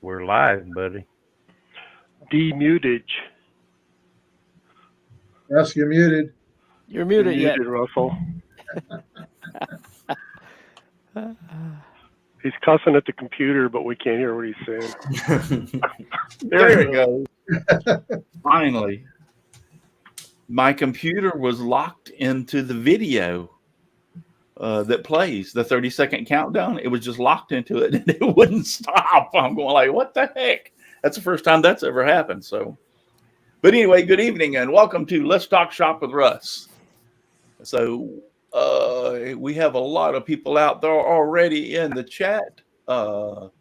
We're live, buddy. Demutage. Russ, you're muted. You're muted yet. Russell. He's cussing at the computer, but we can't hear what he's saying. There it goes. Finally. My computer was locked into the video that plays, the 30-second countdown. It was just locked into it, and it wouldn't stop. I'm going like, what the heck? That's the first time that's ever happened. So, but anyway, good evening, and welcome to Let's Talk Shop with Russ. So we have a lot of people out there already in the chat. Aussie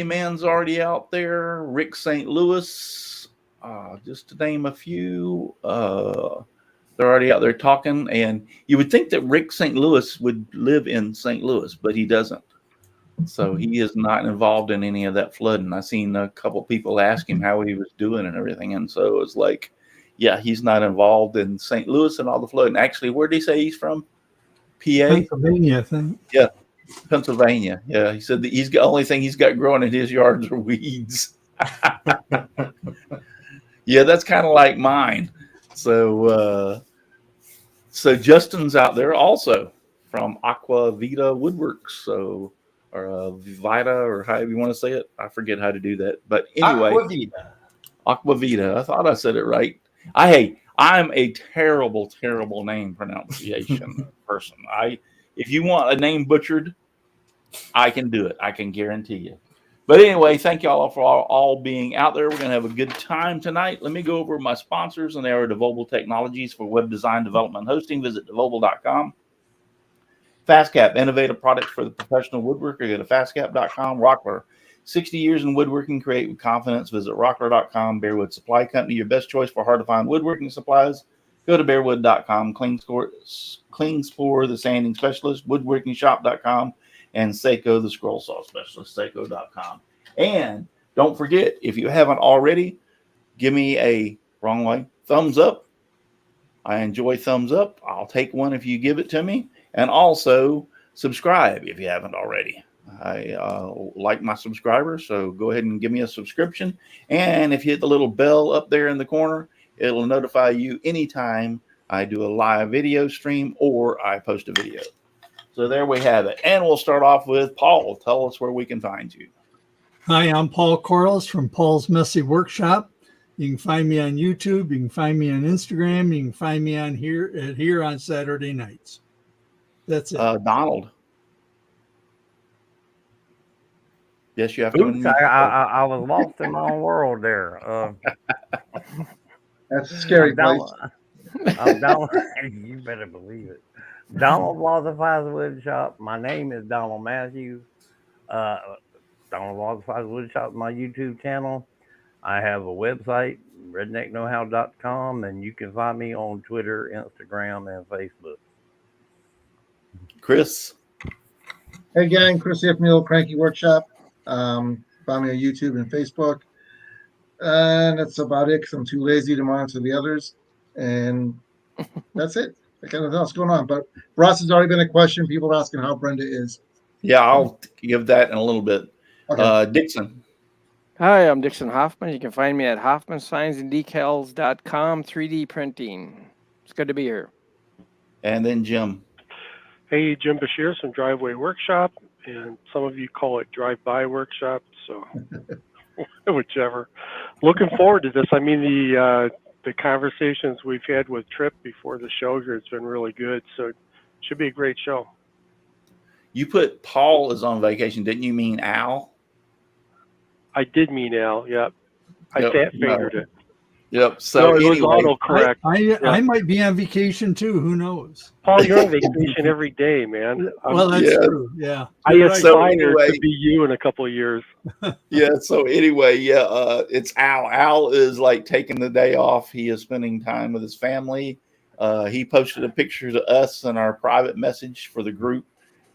Man's already out there. Rick St. Louis, just to name a few. They're already out there talking, and you would think that Rick St. Louis would live in St. Louis, but he doesn't. So he is not involved in any of that flooding. I seen a couple people ask him how he was doing and everything, and so it's like, yeah, he's not involved in St. Louis and all the flooding. Actually, where did he say he's from? PA? Pennsylvania, I think. Yeah, Pennsylvania. Yeah, he said the only thing he's got growing in his yards are weeds. Yeah, that's kind of like mine. So Justin's out there also from Aqua Vita Woodworks. So, or Vita, or however you want to say it. I forget how to do that. But anyway, Aqua Vita. I thought I said it right. I'm a terrible name pronunciation person. If you want a name butchered, I can do it. I can guarantee you. But anyway, thank you all for all being out there. We're going to have a good time tonight. Let me go over my sponsors, and they are Devobal Technologies for web design, development, and hosting. Visit devobal.com. FastCap, innovative products for the professional woodworker. Go to fastcap.com. Rockler, 60 years in woodworking. Create with confidence. Visit rockler.com. Bearwood Supply Company, your best choice for hard-to-find woodworking supplies. Go to bearwood.com. Clean Spore, the sanding specialist. Woodworkingshop.com. And Seiko, the scroll saw specialist, Seiko.com. And don't forget, if you haven't already, give me a thumbs up. I enjoy thumbs up. I'll take one if you give it to me. And also subscribe if you haven't already. I like my subscribers, so go ahead and give me a subscription. And if you hit the little bell up there in the corner, it'll notify you anytime I do a live video stream or I post a video. So there we have it. And we'll start off with Paul. Tell us where we can find you. Hi, I'm Paul Corliss from Paul's Messy Workshop. You can find me on YouTube. You can find me on Instagram. You can find me on here on Saturday nights. That's it. Donald. Yes, you have to. Oops, I was lost in my own world there. That's a scary place. I'm Donald. You better believe it. Donald Walther Wood Shop. My name is Donald Matthews. Donald Walther Wood Shop is my YouTube channel. I have a website, rednecknowhow.com, and you can find me on Twitter, Instagram, and Facebook. Chris. Hey gang, Chris here from the Old Cranky Workshop. Find me on YouTube and Facebook. And that's about it because I'm too lazy to monitor the others. And that's it. I got nothing else going on. But Ross has already been a question. People are asking how Brenda is. Yeah, I'll give that in a little bit. Okay. Dixon. Hi, I'm Dixon Hoffman. You can find me at hoffmansignsandDecals.com, 3D printing. It's good to be here. And then Jim. Hey, Jim Bashir from Driveway Workshop, and some of you call it Drive-By Workshop, so whichever. Looking forward to this. I mean, the conversations we've had with Tripp before the show here, it's been really good, so it should be a great show. You put Paul is on vacation. Didn't you mean Al? I did mean Al, yeah. I fat-fingered it. Yep. So No, it was anyway, autocorrect. I might be on vacation too. Who knows? Paul, you're on vacation every day, man. Well, that's yeah. true. Yeah. I You're right. So aspire anyway, to be you in a couple of years. yeah. So anyway, yeah. It's Al. Al is like taking the day off. He is spending time with his family. He posted a picture to us in our private message for the group.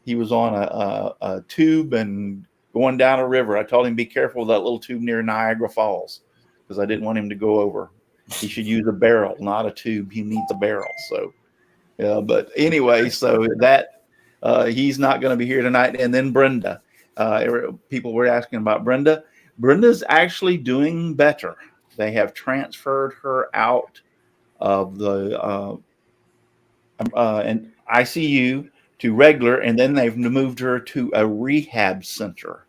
He was on a tube and going down a river. I told him be careful with that little tube near Niagara Falls because I didn't want him to go over. He should use a barrel, not a tube. He needs a barrel. So, yeah. But anyway, so that he's not going to be here tonight. And then Brenda. People were asking about Brenda. Brenda's actually doing better. They have transferred her out of the and ICU to regular, and then they've moved her to a rehab center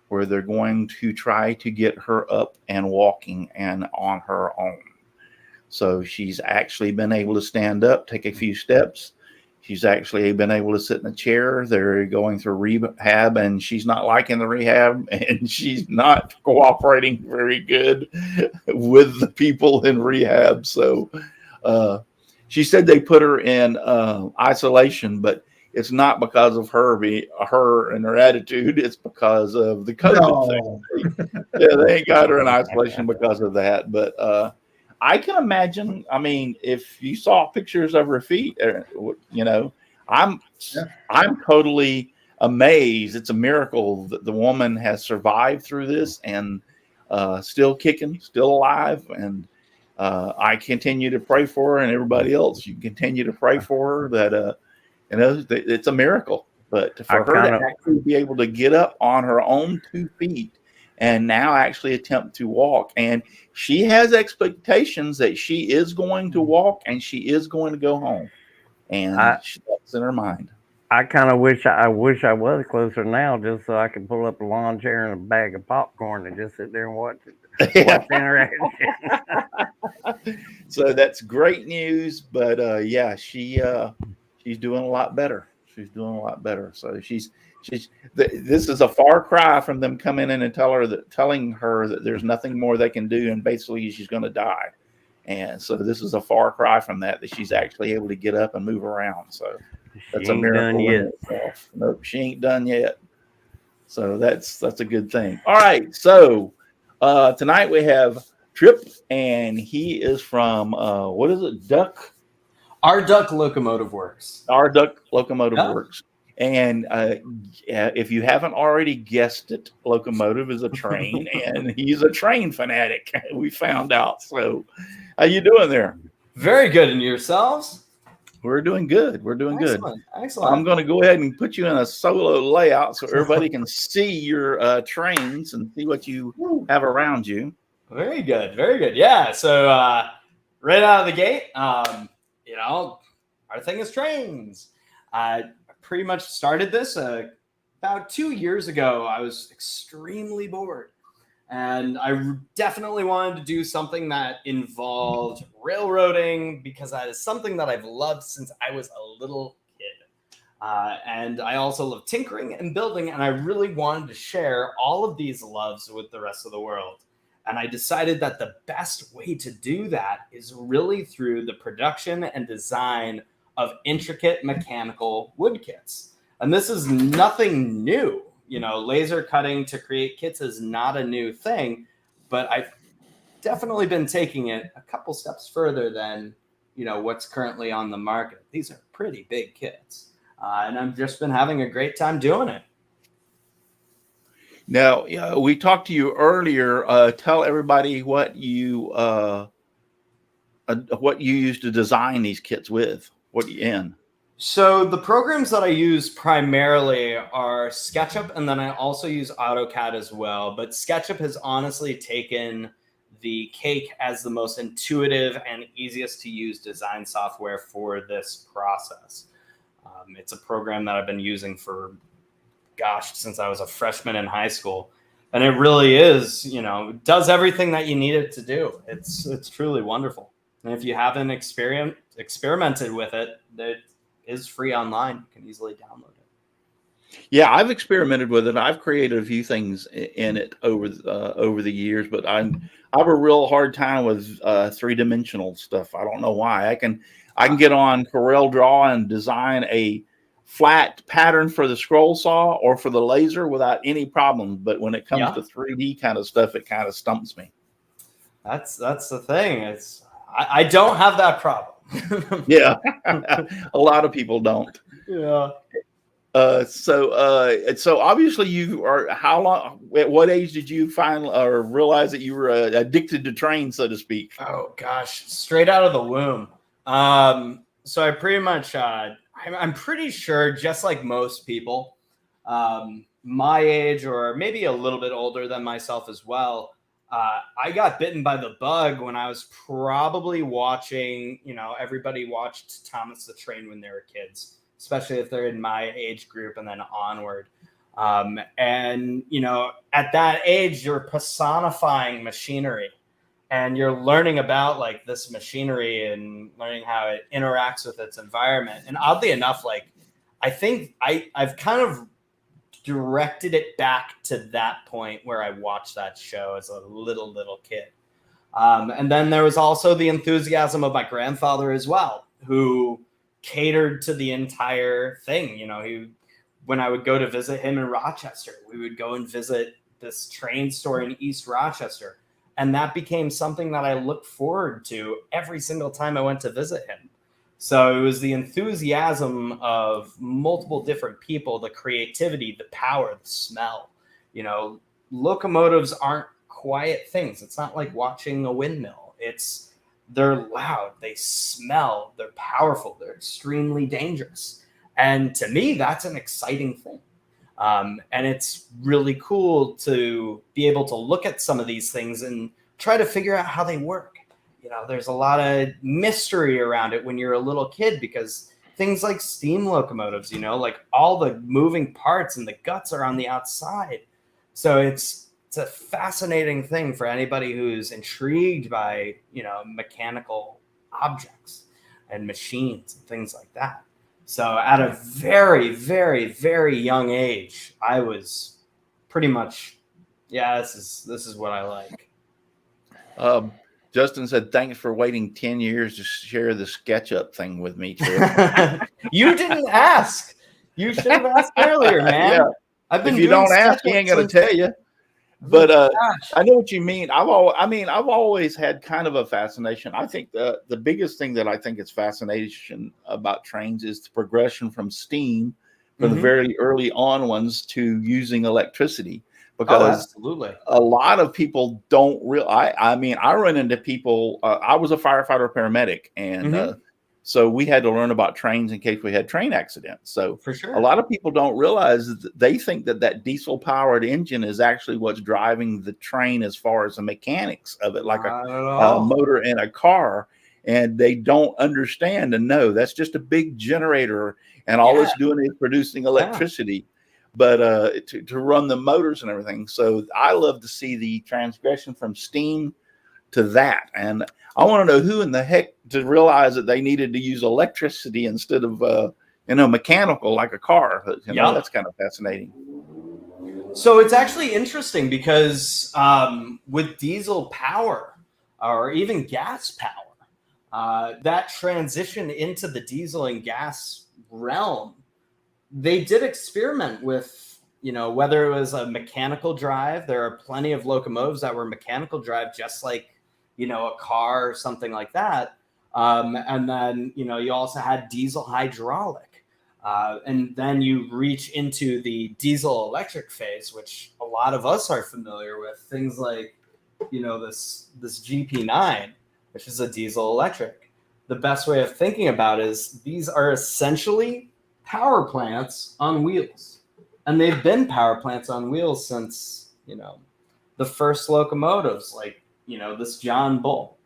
where they're going to try to get her up and walking and on her own. So she's actually been able to stand up, take a few steps. She's actually been able to sit in a chair. They're going through rehab, and she's not liking the rehab, and she's not cooperating very good with the people in rehab. So she said they put her in isolation, but it's not because of her and her attitude. It's because of the COVID thing. Yeah, they ain't got her in isolation because of that. But I can imagine. I mean, if you saw pictures of her feet, I'm totally amazed. It's a miracle that the woman has survived through this and still kicking, still alive. And I continue to pray for her, and everybody else, you continue to pray for her. That it's a miracle. But for her to actually be able to get up on her own 2 feet and now actually attempt to walk, and she has expectations that she is going to walk and she is going to go home, and that's in her mind. I kind of wish I was closer now, just so I could pull up a lawn chair and a bag of popcorn and just sit there and watch the interaction. So that's great news. But yeah, she's doing a lot better. She's doing a lot better. So this is a far cry from them coming in and telling her that there's nothing more they can do, and basically she's going to die. And so this is a far cry from that she's actually able to get up and move around. So that's a miracle in itself. Nope, she ain't done yet. So that's a good thing. All right. So tonight we have Tripp, and he is from what is it? Rduck Locomotive Works. Rduck Locomotive Works. And if you haven't already guessed it, locomotive is a train, and he's a train fanatic. We found out. So, how you doing there? Very good. And yourselves? We're doing good. We're doing good. Excellent. I'm going to go ahead and put you in a solo layout so everybody can see your trains and see what you have around you. Very good. Very good. Yeah. So right out of the gate, our thing is trains. I pretty much started this about 2 years ago. I was extremely bored, and I definitely wanted to do something that involved railroading, because that is something that I've loved since I was a little kid. And I also love tinkering and building, and I really wanted to share all of these loves with the rest of the world. And I decided that the best way to do that is really through the production and design of intricate mechanical wood kits. And this is nothing new. Laser cutting to create kits is not a new thing, but I've definitely been taking it a couple steps further than, what's currently on the market. These are pretty big kits. And I've just been having a great time doing it. Now, we talked to you earlier. Tell everybody what you use to design these kits with. What you in? So the programs that I use primarily are SketchUp, and then I also use AutoCAD as well. But SketchUp has honestly taken the cake as the most intuitive and easiest to use design software for this process. It's a program that I've been using for, since I was a freshman in high school. And it really is, does everything that you need it to do. It's truly wonderful. And if you haven't experimented with it, it is free online. You can easily download it. Yeah, I've experimented with it. I've created a few things in it over the years, but I have a real hard time with 3-dimensional stuff. I don't know why. I can get on Corel Draw and design a flat pattern for the scroll saw or for the laser without any problem. But when it comes to 3D kind of stuff, it kind of stumps me. That's the thing. I don't have that problem. Yeah, a lot of people don't. Yeah. So obviously you are, how long, at what age did you find or realize that you were addicted to trains, so to speak? Oh gosh, straight out of the womb. So I pretty much, I'm pretty sure, just like most people, my age or maybe a little bit older than myself as well, I got bitten by the bug when I was probably watching, everybody watched Thomas the Train when they were kids, especially if they're in my age group and then onward. And, at that age, you're personifying machinery and you're learning about like this machinery and learning how it interacts with its environment. And oddly enough, like, I think I've kind of directed it back to that point where I watched that show as a little kid. And then there was also the enthusiasm of my grandfather as well, who catered to the entire thing. When I would go to visit him in Rochester, we would go and visit this train store in East Rochester. And that became something that I looked forward to every single time I went to visit him. So it was the enthusiasm of multiple different people, the creativity, the power, the smell. Locomotives aren't quiet things. It's not like watching a windmill. They're loud, they smell, they're powerful, they're extremely dangerous. And to me, that's an exciting thing. And it's really cool to be able to look at some of these things and try to figure out how they work. There's a lot of mystery around it when you're a little kid, because things like steam locomotives, like all the moving parts and the guts are on the outside. So it's a fascinating thing for anybody who's intrigued by, mechanical objects and machines and things like that. So at a very, very, very young age, I was pretty much, this is what I like. Justin said, thanks for waiting 10 years to share the SketchUp thing with me, Tripp. You didn't ask. You should have asked earlier, man. Yeah. I've been if you don't ask, he ain't going to tell you. But I know what you mean. I've always had kind of a fascination. I think the biggest thing that I think is fascination about trains is the progression from steam, from the very early on ones, to using electricity. Because absolutely, a lot of people don't realize. I run into people. I was a firefighter paramedic, and so we had to learn about trains in case we had train accidents. So for sure, a lot of people don't realize that they think that diesel powered engine is actually what's driving the train as far as the mechanics of it, like a motor in a car. And they don't understand and know that's just a big generator, and all it's doing is producing electricity. Yeah. But to run the motors and everything. So I love to see the transgression from steam to that. And I want to know who in the heck to realize that they needed to use electricity instead of, mechanical like a car. That's kind of fascinating. So it's actually interesting because with diesel power or even gas power, that transition into the diesel and gas realm, they did experiment with, whether it was a mechanical drive. There are plenty of locomotives that were mechanical drive, just like, a car or something like that. And then, you also had diesel hydraulic. And then you reach into the diesel electric phase, which a lot of us are familiar with. Things like, this GP9, which is a diesel electric. The best way of thinking about it is these are essentially power plants on wheels, and they've been power plants on wheels since the first locomotives, like this John Bull.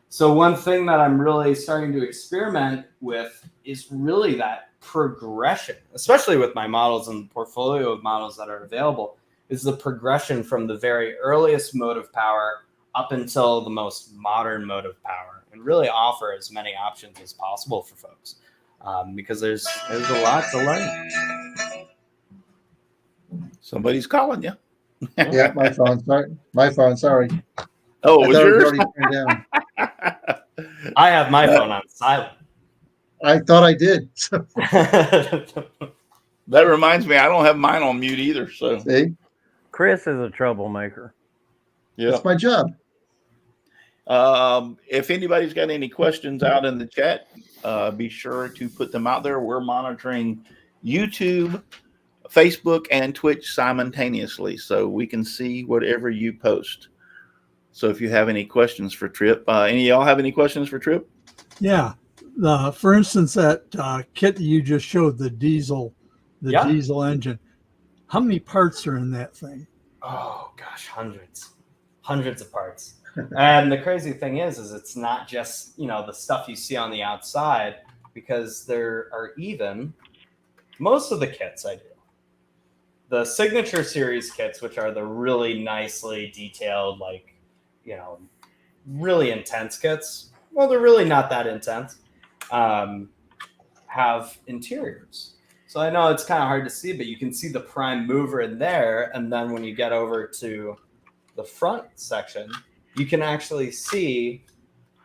So one thing that I'm really starting to experiment with is really that progression, especially with my models and the portfolio of models that are available, is the progression from the very earliest motive power up until the most modern motive power, and really offer as many options as possible for folks. Because there's a lot to learn. Somebody's calling you. Yeah, my phone. Sorry, my phone. Sorry. Oh, it I was thought it was yours? already turned down. I have my phone on silent. I thought I did. That reminds me, I don't have mine on mute either. So, See, Chris is a troublemaker. yeah. that's my job. If anybody's got any questions out in the chat, be sure to put them out there. We're monitoring YouTube, Facebook, and Twitch simultaneously, so we can see whatever you post. So if you have any questions for Tripp, any of y'all have any questions for Tripp? Yeah. For instance, that kit that you just showed, the diesel engine, how many parts are in that thing? Oh gosh, hundreds of parts. And the crazy thing is it's not just, the stuff you see on the outside, because there are even most of the kits I do. The Signature Series kits, which are the really nicely detailed, like, really intense kits. Well, they're really not that intense. Have interiors. So I know it's kind of hard to see, but you can see the prime mover in there. And then when you get over to the front section, you can actually see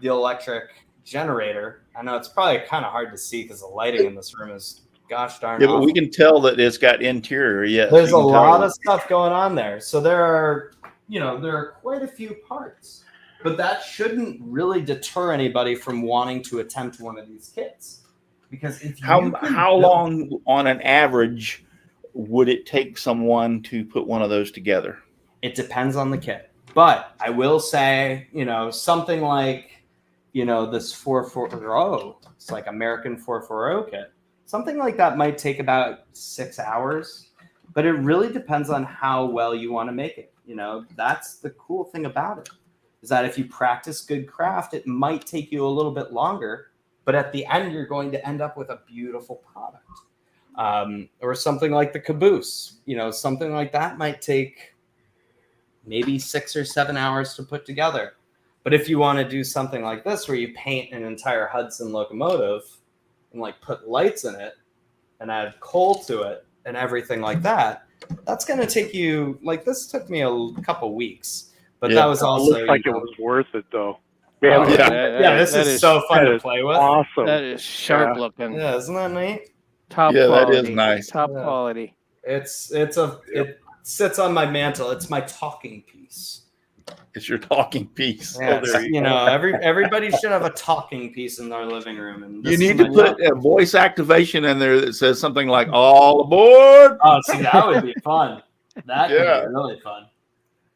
the electric generator. I know it's probably kind of hard to see because the lighting in this room is gosh darn Yeah, but awful. we can tell that it's got interior. Yes, There's a lot of stuff going on there. So there are quite a few parts, but that shouldn't really deter anybody from wanting to attempt one of these kits. Because how long on an average would it take someone to put one of those together? It depends on the kit. But I will say, something like, this 440, it's like American 440 kit. Something like that might take about 6 hours, but it really depends on how well you want to make it. That's the cool thing about it, is that if you practice good craft, it might take you a little bit longer, but at the end, you're going to end up with a beautiful product. Or something like the caboose, something like that might take maybe 6 or 7 hours to put together. But if you want to do something like this, where you paint an entire Hudson locomotive and like put lights in it and add coal to it and everything like that, that's going to take you, like, this took me a couple weeks, but that was also, it looks like it was worth it though. Man, Yeah, this is so fun to play with. Awesome. That is sharp looking. Yeah, isn't that neat? Top Yeah, quality. that is nice. Top quality. It sits on my mantle. It's my talking piece. It's your talking piece. Yes. Oh, there you go. Everybody should have a talking piece in their living room. And You need to put a voice activation in there that says something like "All aboard." Oh, see, that would be fun. That could be really fun.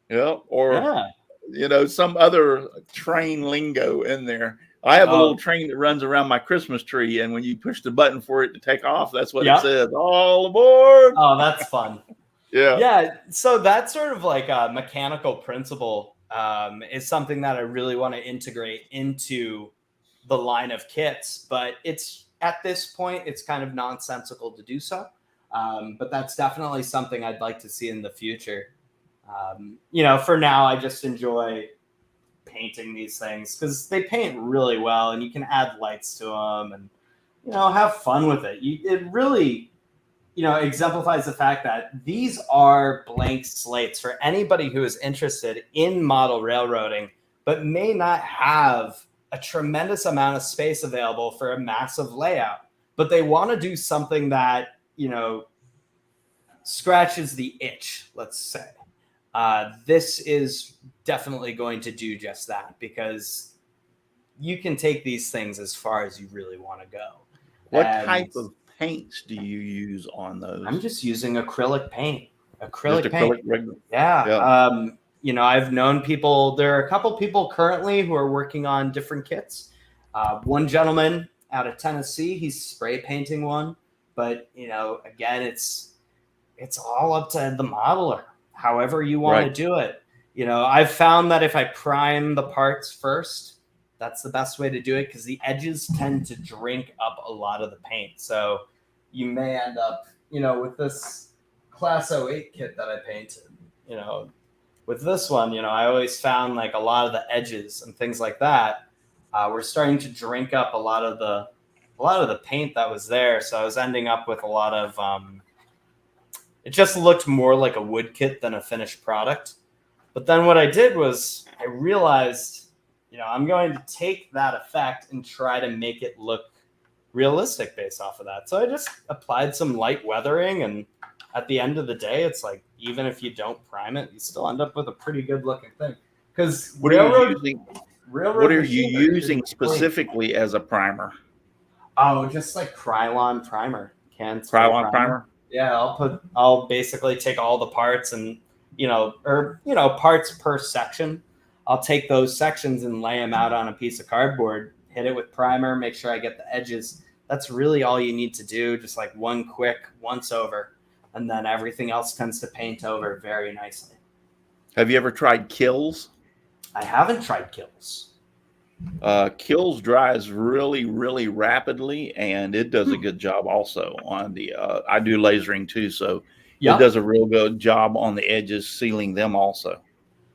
Yeah, or some other train lingo in there. I have a little train that runs around my Christmas tree, and when you push the button for it to take off, that's what it says. All aboard. Oh, that's fun. Yeah. So that sort of like a mechanical principle is something that I really want to integrate into the line of kits, but it's at this point, it's kind of nonsensical to do so. But that's definitely something I'd like to see in the future. For now, I just enjoy painting these things because they paint really well, and you can add lights to them and, have fun with it. It really, exemplifies the fact that these are blank slates for anybody who is interested in model railroading, but may not have a tremendous amount of space available for a massive layout, but they want to do something that, scratches the itch, let's say. This is definitely going to do just that, because you can take these things as far as you really want to go. What type of paints do you use on those? I'm just using acrylic paint. Acrylic paint. Yeah. I've known people. There are a couple people currently who are working on different kits. One gentleman out of Tennessee, he's spray painting one. But, again, it's all up to the modeler, however you want to do it. I've found that if I prime the parts first, that's the best way to do it, because the edges tend to drink up a lot of the paint. So you may end up, with this Class 08 kit that I painted, with this one, I always found like a lot of the edges and things like that were starting to drink up a lot of the paint that was there. So I was ending up with a lot of it just looked more like a wood kit than a finished product. But then what I did was I realized, I'm going to take that effect and try to make it look realistic based off of that. So I just applied some light weathering, and at the end of the day, it's like, even if you don't prime it, you still end up with a pretty good looking thing. Because What are you using specifically as a primer? Oh, just like Krylon primer. Krylon primer? Yeah, I'll basically take all the parts and, parts per section. I'll take those sections and lay them out on a piece of cardboard, hit it with primer, make sure I get the edges. That's really all you need to do. Just like one quick once over, and then everything else tends to paint over very nicely. Have you ever tried Kills? I haven't tried Kills. Kills dries really, really rapidly, and it does a good job also on the, I do lasering too, so it does a real good job on the edges, sealing them also.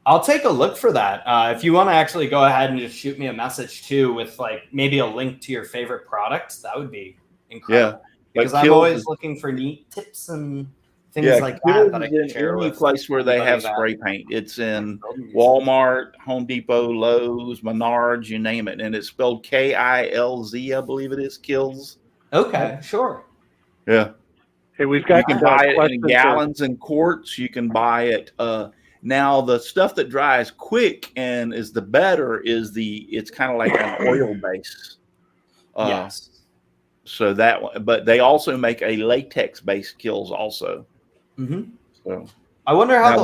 I'll take a look for that. If you want to actually go ahead and just shoot me a message too with like maybe a link to your favorite product, that would be incredible. Yeah, because I'm always looking for neat tips and things like that I can share with any place where they have spray paint. It's in Walmart, Home Depot, Lowe's, Menards, you name it. And it's spelled K-I-L-Z, I believe it is, Kills. Okay, sure. Yeah. Hey, we've got you can buy it in gallons and quarts. You can buy it. Now, the stuff that dries quick and is the better is it's kind of like an oil base. Yes. So that one, but they also make a latex based Kills also. Mm-hmm. So I wonder how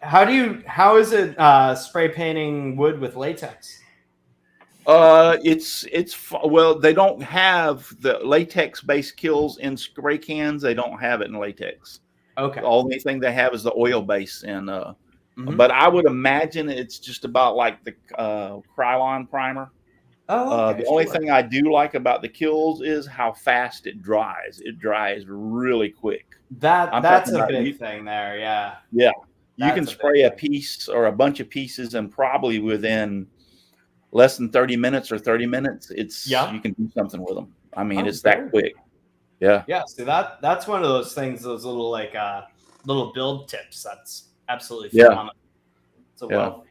how is it spray painting wood with latex? Well, they don't have the latex based Kills in spray cans. They don't have it in latex. Okay. The only thing they have is the oil base in but I would imagine it's just about like the Krylon primer. Oh, okay, the only thing I do like about the Kills is how fast it dries. It dries really quick. That's a big thing there. Yeah. Yeah. You can spray a piece or a bunch of pieces and probably within less than 30 minutes or 30 minutes, you can do something with them. I mean, it's that quick. Yeah. Yeah. So that's one of those things, those little like little build tips. That's absolutely phenomenal. So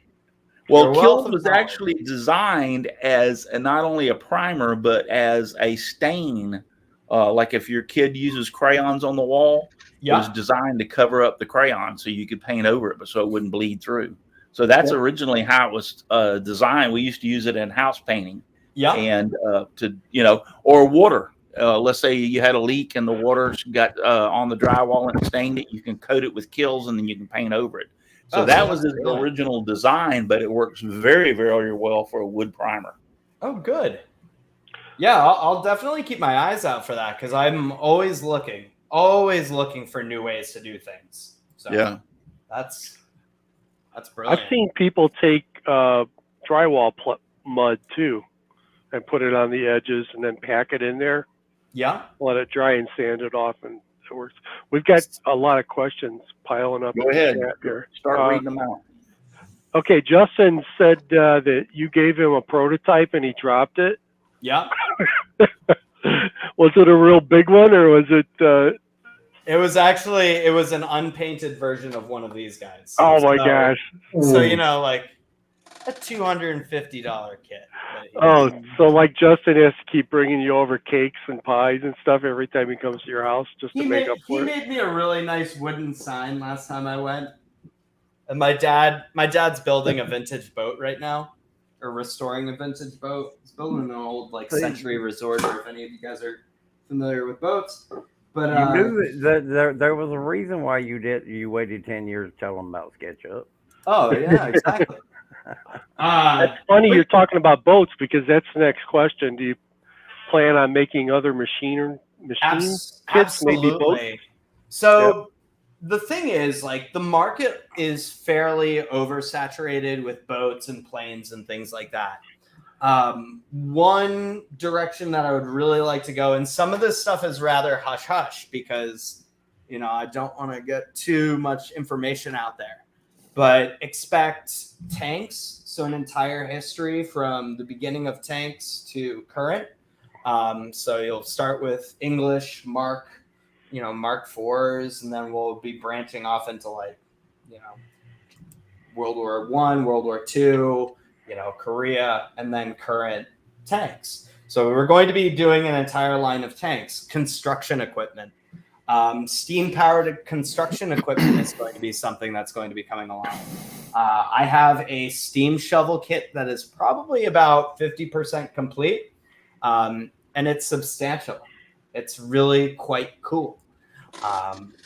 well, Kills was actually designed as not only a primer, but as a stain. Like if your kid uses crayons on the wall, it was designed to cover up the crayon so you could paint over it, but so it wouldn't bleed through. So that's originally how it was designed. We used to use it in house painting. Yeah. And or water. Let's say you had a leak and the water got on the drywall and it stained it. You can coat it with Kills and then you can paint over it. So that was his original design, but it works very, very well for a wood primer. Oh, good. Yeah, I'll definitely keep my eyes out for that because I'm always looking for new ways to do things. So that's brilliant. I've seen people take drywall mud too and put it on the edges and then pack it in there. Yeah. Let it dry and sand it off, and it works. We've got a lot of questions piling up. Go ahead. Here. Start reading them out. Okay, Justin said that you gave him a prototype and he dropped it. Yeah. Was it a real big one or was it? It was an unpainted version of one of these guys. Oh my gosh! So like a $250 kit. Oh, so like Justin has to keep bringing you over cakes and pies and stuff every time he comes to your house just to make up for it. He made me a really nice wooden sign last time I went. And my dad's building a vintage boat right now, or restoring a vintage boat. He's building an old Century Resorter. If any of you guys are familiar with boats, but you knew that there was a reason why you waited 10 years to tell them about SketchUp. Oh yeah, exactly. It's funny you're talking about boats because that's the next question. Do you plan on making other machine kits, maybe boats? So the thing is, the market is fairly oversaturated with boats and planes and things like that. One direction that I would really like to go, and some of this stuff is rather hush-hush because, I don't want to get too much information out there. But expect tanks, so an entire history from the beginning of tanks to current. So you'll start with English, Mark Mark IVs, and then we'll be branching off into like, World War I, World War II, Korea, and then current tanks. So we're going to be doing an entire line of tanks, construction equipment. Steam-powered construction equipment is going to be something that's going to be coming along. I have a steam shovel kit that is probably about 50% complete, and it's substantial. It's really quite cool.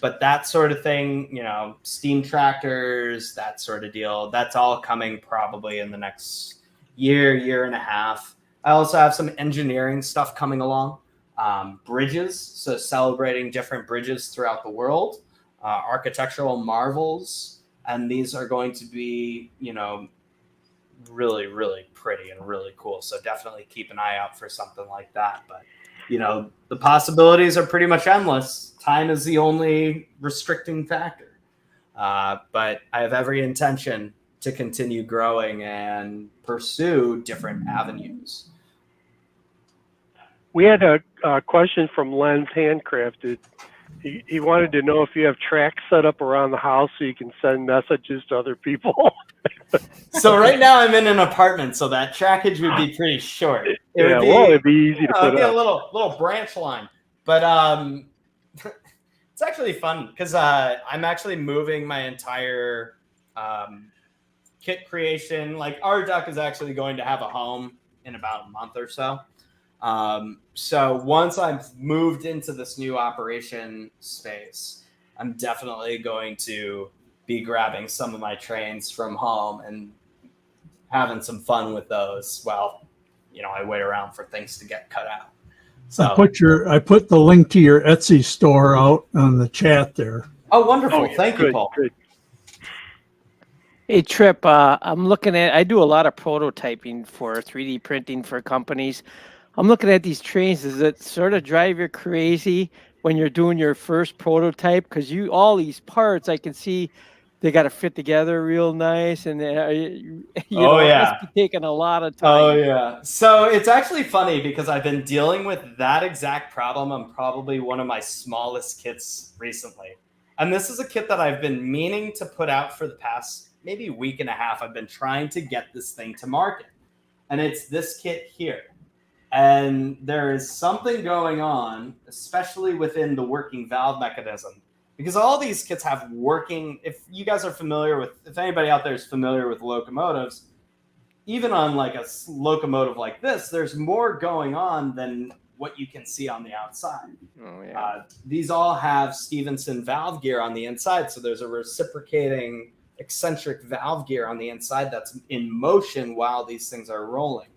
But that sort of thing, steam tractors, that sort of deal, that's all coming probably in the next year and a half. I also have some engineering stuff coming along. Bridges, so celebrating different bridges throughout the world, architectural marvels, and these are going to be, really, really pretty and really cool. So definitely keep an eye out for something like that. But, the possibilities are pretty much endless. Time is the only restricting factor. But I have every intention to continue growing and pursue different avenues. We had a question from Len's Handcrafted. He wanted to know if you have tracks set up around the house so you can send messages to other people. So right now I'm in an apartment, so that trackage would be pretty short. It'd be easy to put up. A little branch line. But it's actually fun because I'm actually moving my entire kit creation. Like Rduck is actually going to have a home in about a month or so. So once I've moved into this new operation space, I'm definitely going to be grabbing some of my trains from home and having some fun with those. Well, I wait around for things to get cut out. So I put the link to your Etsy store out on the chat there. Oh, wonderful. Thank you, Paul. Good. Hey, Tripp, I do a lot of prototyping for 3D printing for companies. I'm looking at these trains. Does it sort of drive you crazy when you're doing your first prototype? Because all these parts, I can see they got to fit together real nice, and it must be taking a lot of time. Oh yeah. So it's actually funny because I've been dealing with that exact problem on probably one of my smallest kits recently, and this is a kit that I've been meaning to put out for the past maybe week and a half. I've been trying to get this thing to market, and it's this kit here. And there is something going on, especially within the working valve mechanism, because all these kits have working. If you guys are if anybody out there is familiar with locomotives, even on like a locomotive like this, there's more going on than what you can see on the outside. Oh, yeah. These all have Stevenson valve gear on the inside. So there's a reciprocating eccentric valve gear on the inside that's in motion while these things are rolling.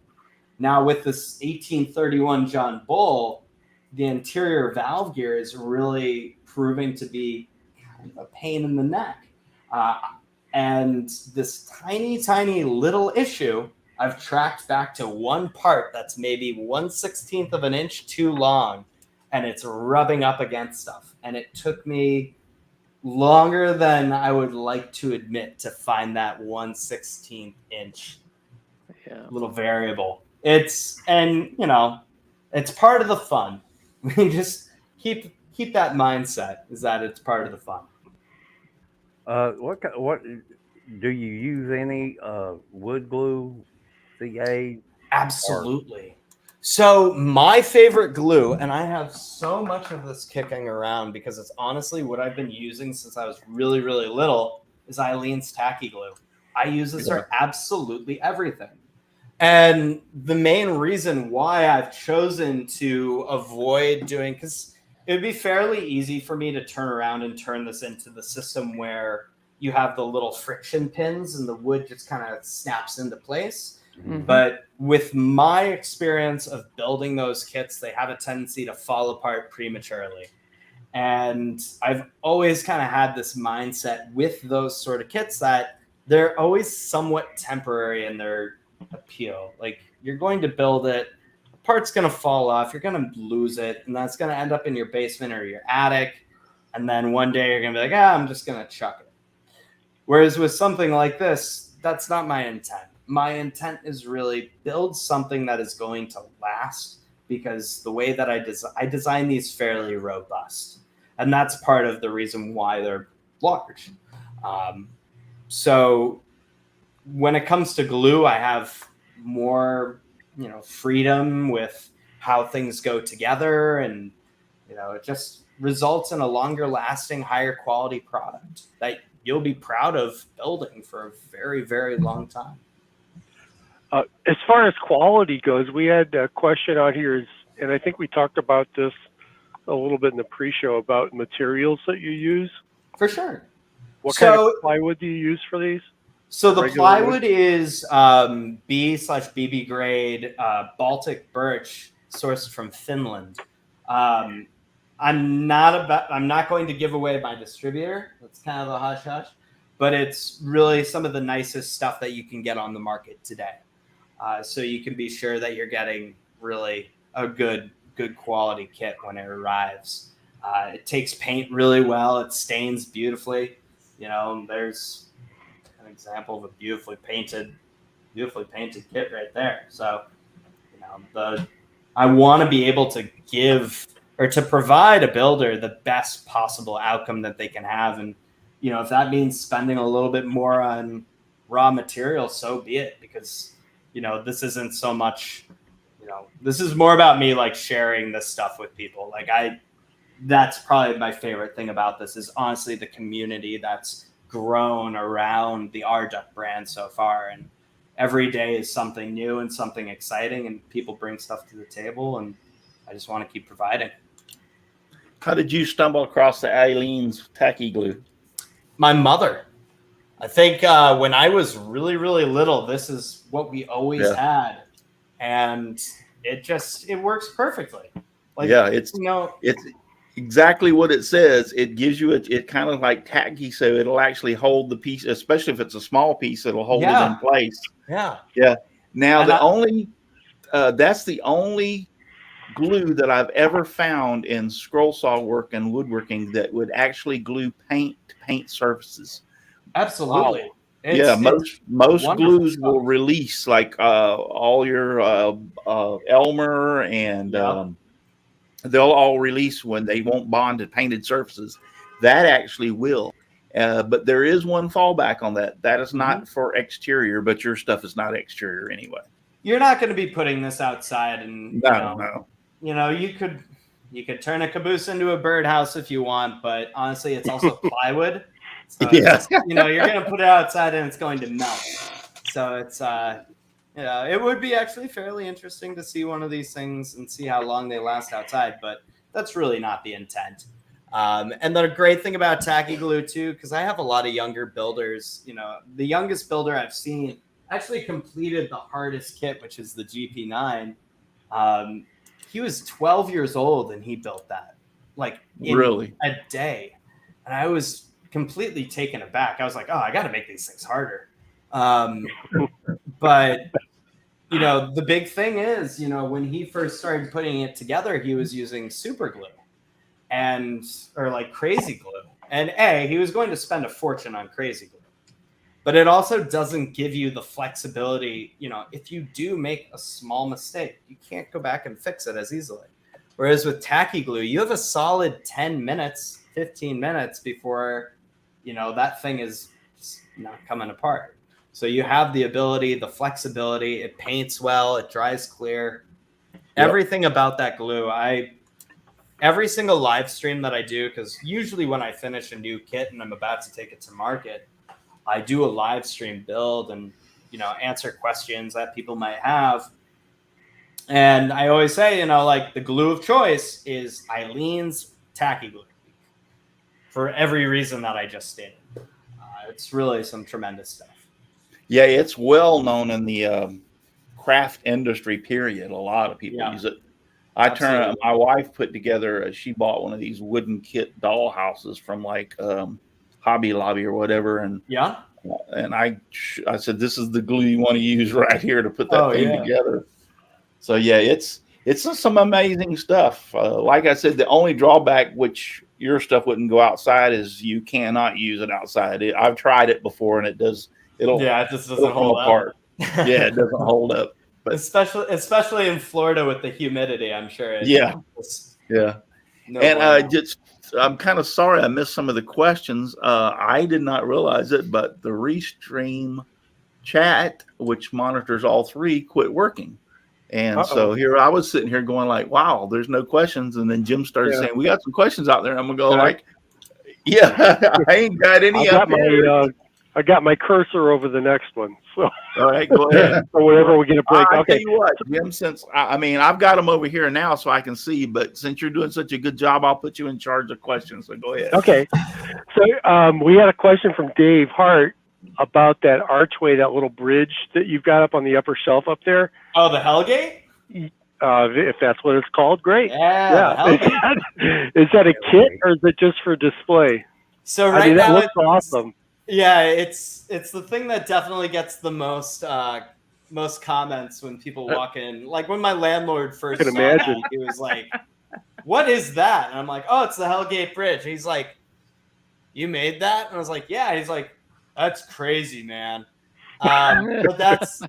Now, with this 1831 John Bull, the interior valve gear is really proving to be kind of a pain in the neck. And this tiny, tiny little issue, I've tracked back to one part that's maybe 1/16 of an inch too long, and it's rubbing up against stuff. And it took me longer than I would like to admit to find that 1/16 inch little variable. It's part of the fun. We just keep that mindset, is that it's part of the fun. What do you use any wood glue, CA? Absolutely. So my favorite glue, and I have so much of this kicking around because it's honestly what I've been using since I was really, really little, is Eileen's tacky glue. I use this for absolutely everything. And the main reason why I've chosen to avoid doing, because it would be fairly easy for me to turn around and turn this into the system where you have the little friction pins and the wood just kind of snaps into place. Mm-hmm. But with my experience of building those kits, they have a tendency to fall apart prematurely. And I've always kind of had this mindset with those sort of kits that they're always somewhat temporary in their appeal. Like, you're going to build it, the part's going to fall off, you're going to lose it, and that's going to end up in your basement or your attic. And then one day you're going to be like, I'm just going to chuck it. Whereas with something like this, that's not my intent. My intent is really build something that is going to last, because the way that I design these fairly robust. And that's part of the reason why they're large. So when it comes to glue, I have more, freedom with how things go together, and it just results in a longer lasting, higher quality product that you'll be proud of building for a very, very long time. As far as quality goes, we had a question out here, and I think we talked about this a little bit in the pre-show about materials that you use. For sure. What kind of plywood do you use for these? So the plywood is B/BB grade Baltic birch, sourced from Finland. I'm not going to give away my distributor. That's kind of a hush hush, but it's really some of the nicest stuff that you can get on the market today. So you can be sure that you're getting really a good quality kit when it arrives. It takes paint really well. It stains beautifully. There's an example of a beautifully painted kit right there. So, I want to be able to give or to provide a builder the best possible outcome that they can have. And, if that means spending a little bit more on raw material, so be it, because, this isn't so much, this is more about me like sharing this stuff with people. That's probably my favorite thing about this is honestly the community that's grown around the Rduck brand so far. And every day is something new and something exciting, and people bring stuff to the table, and I just want to keep providing. How did you stumble across the Aleene's tacky glue? My mother. I think when I was really, really little, this is what we always had. And it works perfectly. It's exactly what it says. It gives you it kind of like tacky, so it'll actually hold the piece, especially if it's a small piece, it'll hold it in place. Yeah. Now that's the only glue that I've ever found in scroll saw work and woodworking that would actually glue paint to paint surfaces. Absolutely. Most glues will release, like all your Elmer and they'll all release when they won't bond to painted surfaces. That actually will. But there is one fallback on that. That is not for exterior, but your stuff is not exterior anyway. You're not going to be putting this outside, and no. You could turn a caboose into a birdhouse if you want, but honestly, it's also plywood. So you're going to put it outside and it's going to melt. So it's it would be actually fairly interesting to see one of these things and see how long they last outside, but that's really not the intent. And the great thing about tacky glue too, because I have a lot of younger builders, the youngest builder I've seen actually completed the hardest kit, which is the GP9. He was 12 years old and he built that in a day. And I was completely taken aback. I was like, oh, I got to make these things harder. But the big thing is, when he first started putting it together, he was using super glue or crazy glue. And he was going to spend a fortune on crazy glue. But it also doesn't give you the flexibility. If you do make a small mistake, you can't go back and fix it as easily. Whereas with tacky glue, you have a solid 10 minutes, 15 minutes before, that thing is just not coming apart. So you have the ability, the flexibility, it paints well, it dries clear. Everything about that glue, every single live stream that I do, because usually when I finish a new kit and I'm about to take it to market, I do a live stream build and, answer questions that people might have. And I always say, the glue of choice is Aleene's tacky glue for every reason that I just stated. It's really some tremendous stuff. Yeah, it's well known in the craft industry, period. A lot of people use it. My wife put together, she bought one of these wooden kit doll houses from Hobby Lobby or whatever. And I said, this is the glue you want to use right here to put that thing together. So it's some amazing stuff. Like I said, the only drawback, which your stuff wouldn't go outside, is you cannot use it outside. I've tried it before and it just doesn't hold apart. It doesn't hold up. But especially in Florida with the humidity, I'm sure. No And bueno. I'm kind of sorry I missed some of the questions. I did not realize it, but the Restream chat, which monitors all three, quit working. And so Uh-oh. here I was sitting here going like, wow, there's no questions. And then Jim started Yeah. saying, we got some questions out there. And I'm going to go And like, yeah, I ain't got any up here. I got my cursor over the next one. So All right, go ahead. or whenever we get a break. I tell Okay. you what, Jim, since I mean, I've got them over here now so I can see, but since you're doing such a good job, I'll put you in charge of questions. So go ahead. Okay. So we had a question from Dave Hart about that archway, that little bridge that you've got up on the upper shelf up there. Oh, the Hellgate? If that's what it's called, great. Yeah. The Hellgate. Is that a kit or is it just for display? So I right mean, that now looks awesome. Yeah, it's the thing that definitely gets the most comments when people walk in. Like when my landlord first saw that, he was like, "What is that?" And I'm like, "Oh, it's the Hellgate Bridge." He's like, "You made that?" And I was like, "Yeah." He's like, "That's crazy, man." But this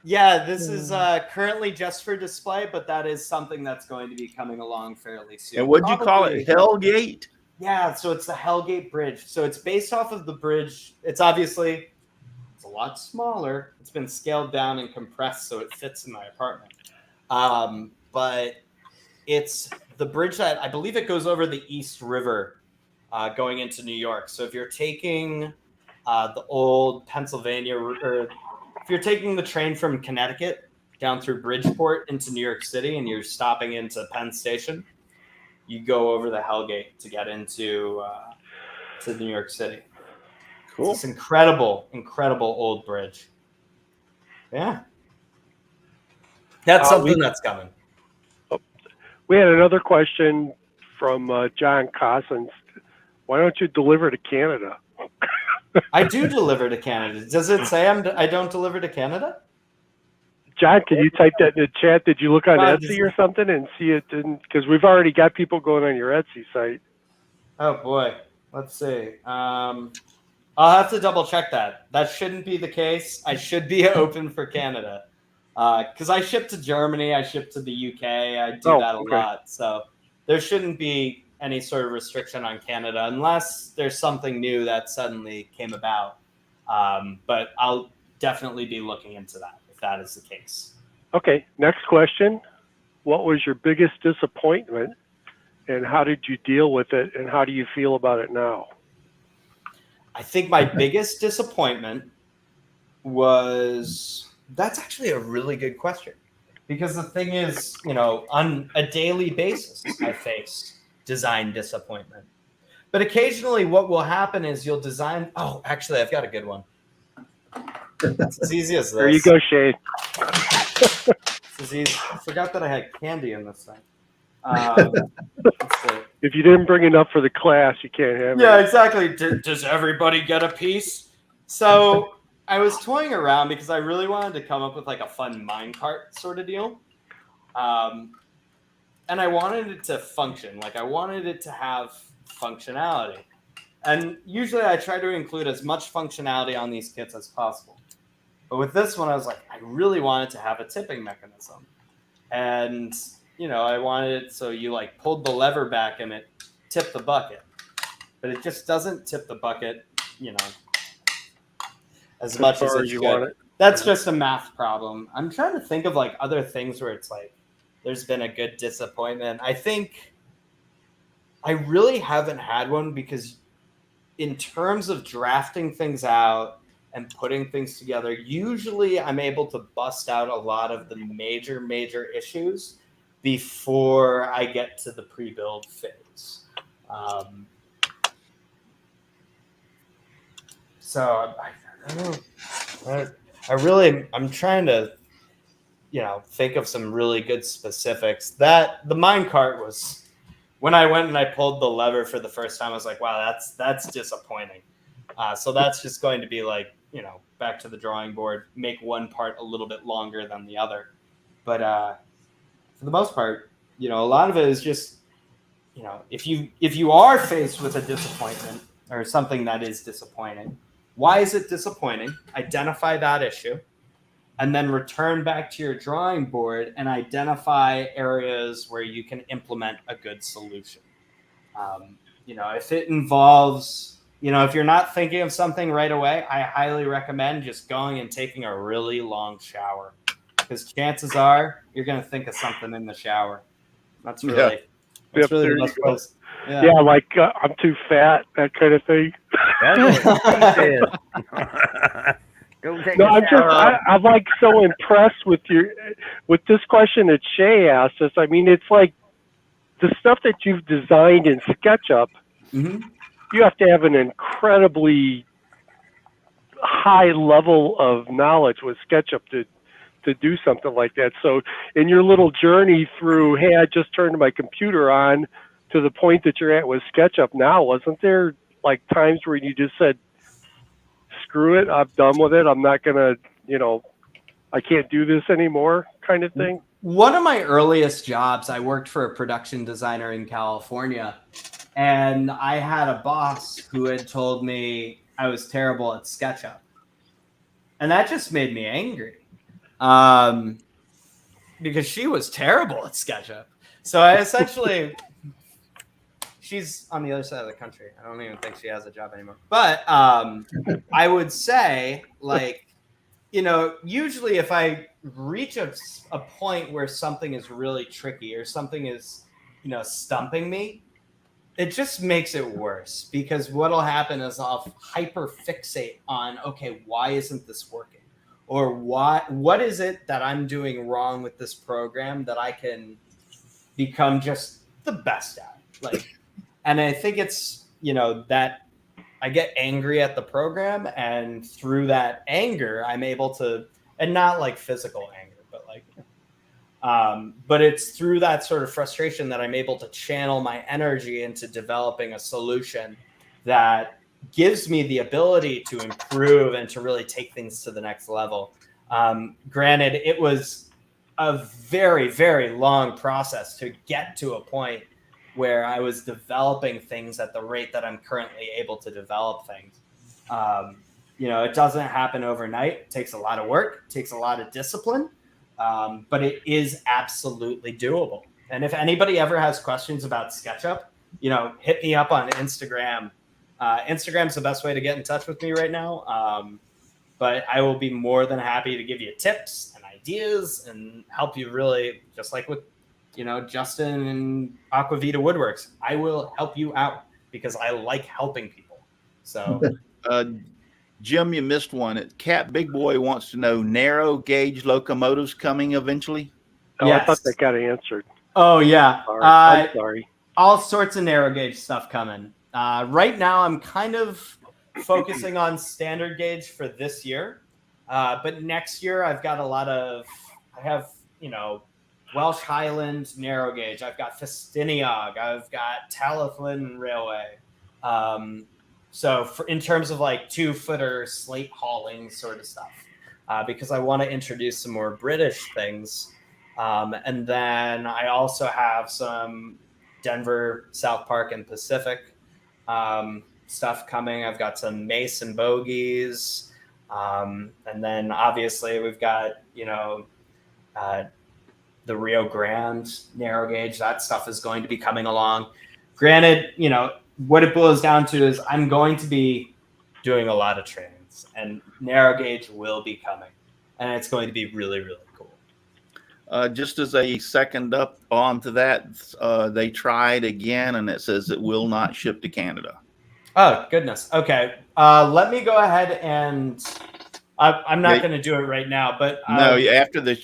is currently just for display, but that is something that's going to be coming along fairly soon. And what'd you call it? Hellgate? Yeah, so it's the Hellgate Bridge. So it's based off of the bridge. It's a lot smaller. It's been scaled down and compressed so it fits in my apartment. But it's the bridge that I believe it goes over the East River going into New York. So if you're taking the old Pennsylvania, or if you're taking the train from Connecticut down through Bridgeport into New York City and you're stopping into Penn Station, you go over the Hellgate to get into to New York City. Cool. It's this incredible old bridge. Yeah. That's something that's coming. We had another question from John Cossins. Why don't you deliver to Canada? I do deliver to Canada. Does it say I don't deliver to Canada? John, can you type that in the chat? Did you look on Etsy or something and see it didn't? Because we've already got people going on your Etsy site. Oh boy, let's see. I'll have to double check that. That shouldn't be the case. I should be open for Canada because I ship to Germany, I ship to the UK. I do that a lot, so there shouldn't be any sort of restriction on Canada unless there's something new that suddenly came about. But I'll definitely be looking into that. That is the case. Okay, next question. What was your biggest disappointment and how did you deal with it and how do you feel about it now? I think my biggest disappointment that's actually a really good question because the thing is, on a daily basis, I face design disappointment. But occasionally what will happen is you'll design, actually, I've got a good one. It's as easy as this. There you go, Shane. I forgot that I had candy in this thing. If you didn't bring enough for the class, you can't have it. Yeah, exactly. Does everybody get a piece? So I was toying around because I really wanted to come up with like a fun minecart sort of deal. And I wanted it to function. Like I wanted it to have functionality. And usually I try to include as much functionality on these kits as possible. But with this one, I was like, I really wanted to have a tipping mechanism. And, I wanted it so you like pulled the lever back and it tipped the bucket. But it just doesn't tip the bucket, as much as it should. That's just a math problem. I'm trying to think of like other things where it's like, there's been a good disappointment. I think I really haven't had one because in terms of drafting things out and putting things together, usually I'm able to bust out a lot of the major issues before I get to the pre-build phase. So I'm trying to, think of some really good specifics. That the minecart was, when I went and I pulled the lever for the first time, I was like, wow, that's disappointing. So that's just going to be like, back to the drawing board, make one part a little bit longer than the other. But for the most part, a lot of it is just, if you are faced with a disappointment or something that is disappointing, why is it disappointing? Identify that issue. and then return back to your drawing board and identify areas where you can implement a good solution. If it involves, if you're not thinking of something right away, I highly recommend just going and taking a really long shower, because chances are you're going to think of something in the shower. That's really, Yep, really there the best you go. place. Yeah, like I'm too fat, that kind of thing. That's what he said. Go take No, a shower. I'm like so impressed with this question that Shay asked us. I mean, it's like the stuff that you've designed in SketchUp. Mm-hmm. You have to have an incredibly high level of knowledge with SketchUp to do something like that. So in your little journey through, hey, I just turned my computer on, to the point that you're at with SketchUp now, wasn't there like times where you just said, screw it, I'm done with it, I'm not gonna, I can't do this anymore, kind of thing? One of my earliest jobs, I worked for a production designer in California, and I had a boss who had told me I was terrible at SketchUp. And that just made me angry, because she was terrible at SketchUp. So I essentially, she's on the other side of the country. I don't even think she has a job anymore. But I would say, like, usually if I reach a point where something is really tricky or something is, stumping me, it just makes it worse, because what'll happen is I'll hyper fixate on, okay, why isn't this working? Or what is it that I'm doing wrong with this program that I can become just the best at? Like, and I think it's, that I get angry at the program, and through that anger, I'm able to, and not like physical anger, but like, but it's through that sort of frustration that I'm able to channel my energy into developing a solution that gives me the ability to improve and to really take things to the next level. Granted, it was a very, very long process to get to a point where I was developing things at the rate that I'm currently able to develop things. It doesn't happen overnight. It takes a lot of work, it takes a lot of discipline, but it is absolutely doable. And if anybody ever has questions about SketchUp, hit me up on Instagram. Instagram's the best way to get in touch with me right now. But I will be more than happy to give you tips and ideas and help you, really, just like with Justin and Aquavita Woodworks. I will help you out because I like helping people. So, Jim, you missed one. Cat Big Boy wants to know, narrow gauge locomotives coming eventually? Oh, yes. I thought that got answered. Oh, yeah. I'm sorry. All sorts of narrow gauge stuff coming. Right now, I'm kind of focusing on standard gauge for this year. But next year, I have, Welsh Highland narrow gauge. I've got Festiniog. I've got Talyllyn Railway. So in terms of like 2-footer slate hauling sort of stuff, because I want to introduce some more British things. And then I also have some Denver, South Park, and Pacific stuff coming. I've got some Mason bogies. And then obviously we've got, the Rio Grande narrow gauge. That stuff is going to be coming along. Granted, what it boils down to is I'm going to be doing a lot of trainings, and narrow gauge will be coming, and it's going to be really, really cool. Just as a second up onto that, they tried again, and it says it will not ship to Canada. Oh, goodness. Okay. Let me go ahead and I'm not going to do it right now, but no, after the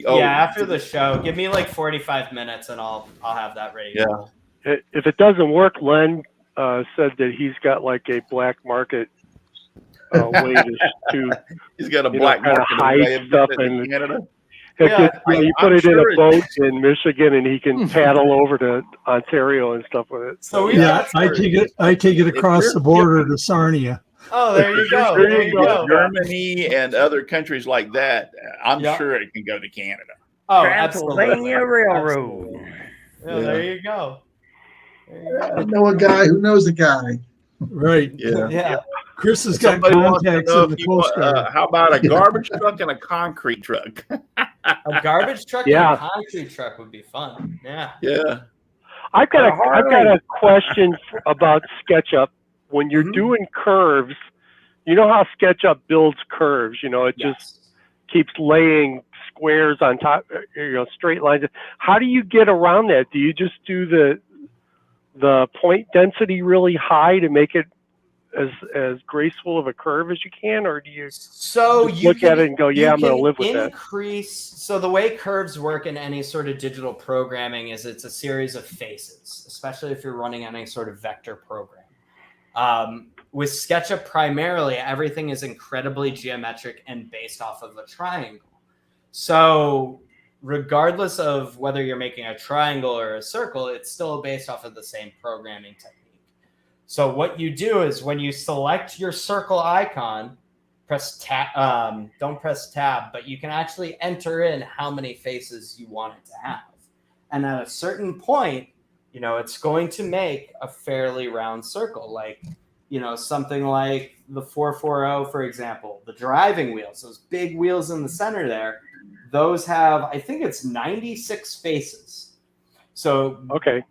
after the show, give me like 45 minutes and I'll have that ready. Yeah. If it doesn't work, Len said that he's got like a black market way to he's got a black kind of market hide stuff in Canada. You put I'm it in sure a boat in Michigan, and he can paddle over to Ontario and stuff with it. So I take it across the border to Sarnia. Oh, there you go. There you go. Germany and other countries like that, I'm sure it can go to Canada. Oh, Transylvania Railroad. Yeah, there you go. I know a guy who knows a guy. Right. Yeah. Chris has got Somebody wants to contacts know in the if you Coast want, Guard. how about a garbage truck and a concrete truck? A garbage truck Yeah. and a concrete truck would be fun. Yeah. Yeah. I've got Harley. a question about SketchUp. When you're Mhm. doing curves, you know how SketchUp builds curves. You know, it just keeps laying squares on top, straight lines. How do you get around that? Do you just do the point density really high to make it as graceful of a curve as you can, or do you So just you look can, at it and go, yeah, you I'm going to can live with that? increase. So the way curves work in any sort of digital programming is it's a series of faces, especially if you're running any sort of vector program. With SketchUp, primarily, everything is incredibly geometric and based off of a triangle. So regardless of whether you're making a triangle or a circle, it's still based off of the same programming technique. So what you do is when you select your circle icon, press tab. Don't press tab, but you can actually enter in how many faces you want it to have. And at a certain point, it's going to make a fairly round circle, like, something like the 440, for example, the driving wheels, those big wheels in the center there, those have, I think it's 96 faces. So